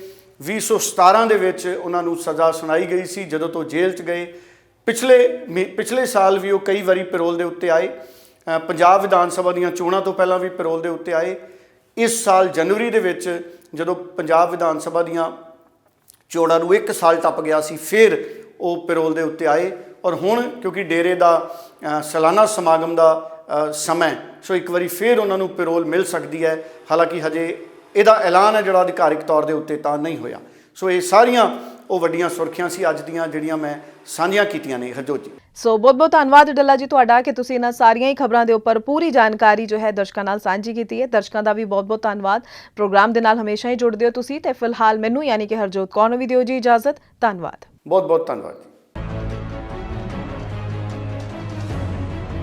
2017 ਦੇ ਵਿੱਚ ਉਹਨਾਂ ਨੂੰ ਸਜ਼ਾ ਸੁਣਾਈ ਗਈ ਸੀ ਜਦੋਂ ਤੋਂ ਜੇਲ੍ਹ 'ਚ ਗਏ। ਪਿਛਲੇ ਸਾਲ ਵੀ ਉਹ ਕਈ ਵਾਰੀ ਪੈਰੋਲ ਦੇ ਉੱਤੇ ਆਏ। ਪੰਜਾਬ ਵਿਧਾਨ ਸਭਾ ਦੀਆਂ ਚੋਣਾਂ ਤੋਂ ਪਹਿਲਾਂ ਵੀ ਪੈਰੋਲ ਦੇ ਉੱਤੇ ਆਏ। ਇਸ ਸਾਲ ਜਨਵਰੀ ਦੇ ਵਿੱਚ ਜਦੋਂ ਪੰਜਾਬ ਵਿਧਾਨ ਸਭਾ ਦੀਆਂ ਚੋਣਾਂ ਨੂੰ 1 ਸਾਲ ਟੱਪ ਗਿਆ ਸੀ, ਫਿਰ ਉਹ ਪੈਰੋਲ ਦੇ ਉੱਤੇ ਆਏ। ਔਰ ਹੁਣ ਕਿਉਂਕਿ ਡੇਰੇ ਦਾ ਸਾਲਾਨਾ ਸਮਾਗਮ ਦਾ ਸਮਾਂ, ਸੋ ਇੱਕ ਵਾਰੀ ਫਿਰ ਉਹਨਾਂ ਨੂੰ ਪੈਰੋਲ ਮਿਲ ਸਕਦੀ ਹੈ। ਹਾਲਾਂਕਿ ਹਜੇ ਇਹਦਾ ਐਲਾਨ ਹੈ ਜਿਹੜਾ ਅਧਿਕਾਰਿਕ ਤੌਰ ਦੇ ਉੱਤੇ ਤਾਂ ਨਹੀਂ ਹੋਇਆ। ਸੋ ਇਹ ਸਾਰੀਆਂ ਉਹ ਵੱਡੀਆਂ ਸੁਰਖੀਆਂ ਸੀ ਅੱਜ ਦੀਆਂ ਜਿਹੜੀਆਂ ਮੈਂ ਸਾਂਝੀਆਂ ਕੀਤੀਆਂ ਨੇ ਹਰਜੋਤ ਜੀ। ਸੋ ਬਹੁਤ ਬਹੁਤ ਧੰਨਵਾਦ ਡੱਲਾ ਜੀ ਤੁਹਾਡਾ ਕਿ ਤੁਸੀਂ ਇਹਨਾਂ ਸਾਰੀਆਂ ਹੀ ਖਬਰਾਂ ਦੇ ਉੱਪਰ ਪੂਰੀ ਜਾਣਕਾਰੀ ਜੋ ਹੈ ਦਰਸ਼ਕਾਂ ਨਾਲ ਸਾਂਝੀ ਕੀਤੀ ਹੈ। ਦਰਸ਼ਕਾਂ ਦਾ ਵੀ ਬਹੁਤ ਬਹੁਤ ਧੰਨਵਾਦ। ਪ੍ਰੋਗਰਾਮ ਦੇ ਨਾਲ ਹਮੇਸ਼ਾ ਹੀ ਜੁੜਦੇ ਹੋ ਤੁਸੀਂ ਤੇ ਫਿਲਹਾਲ ਮੈਨੂੰ ਯਾਨੀ ਕਿ ਹਰਜੋਤ ਕੌਰ ਨੂੰ ਵੀ ਦਿਓ ਜੀ ਇਜਾਜ਼ਤ। ਧੰਨਵਾਦ। ਬਹੁਤ ਬਹੁਤ ਧੰਨਵਾਦ।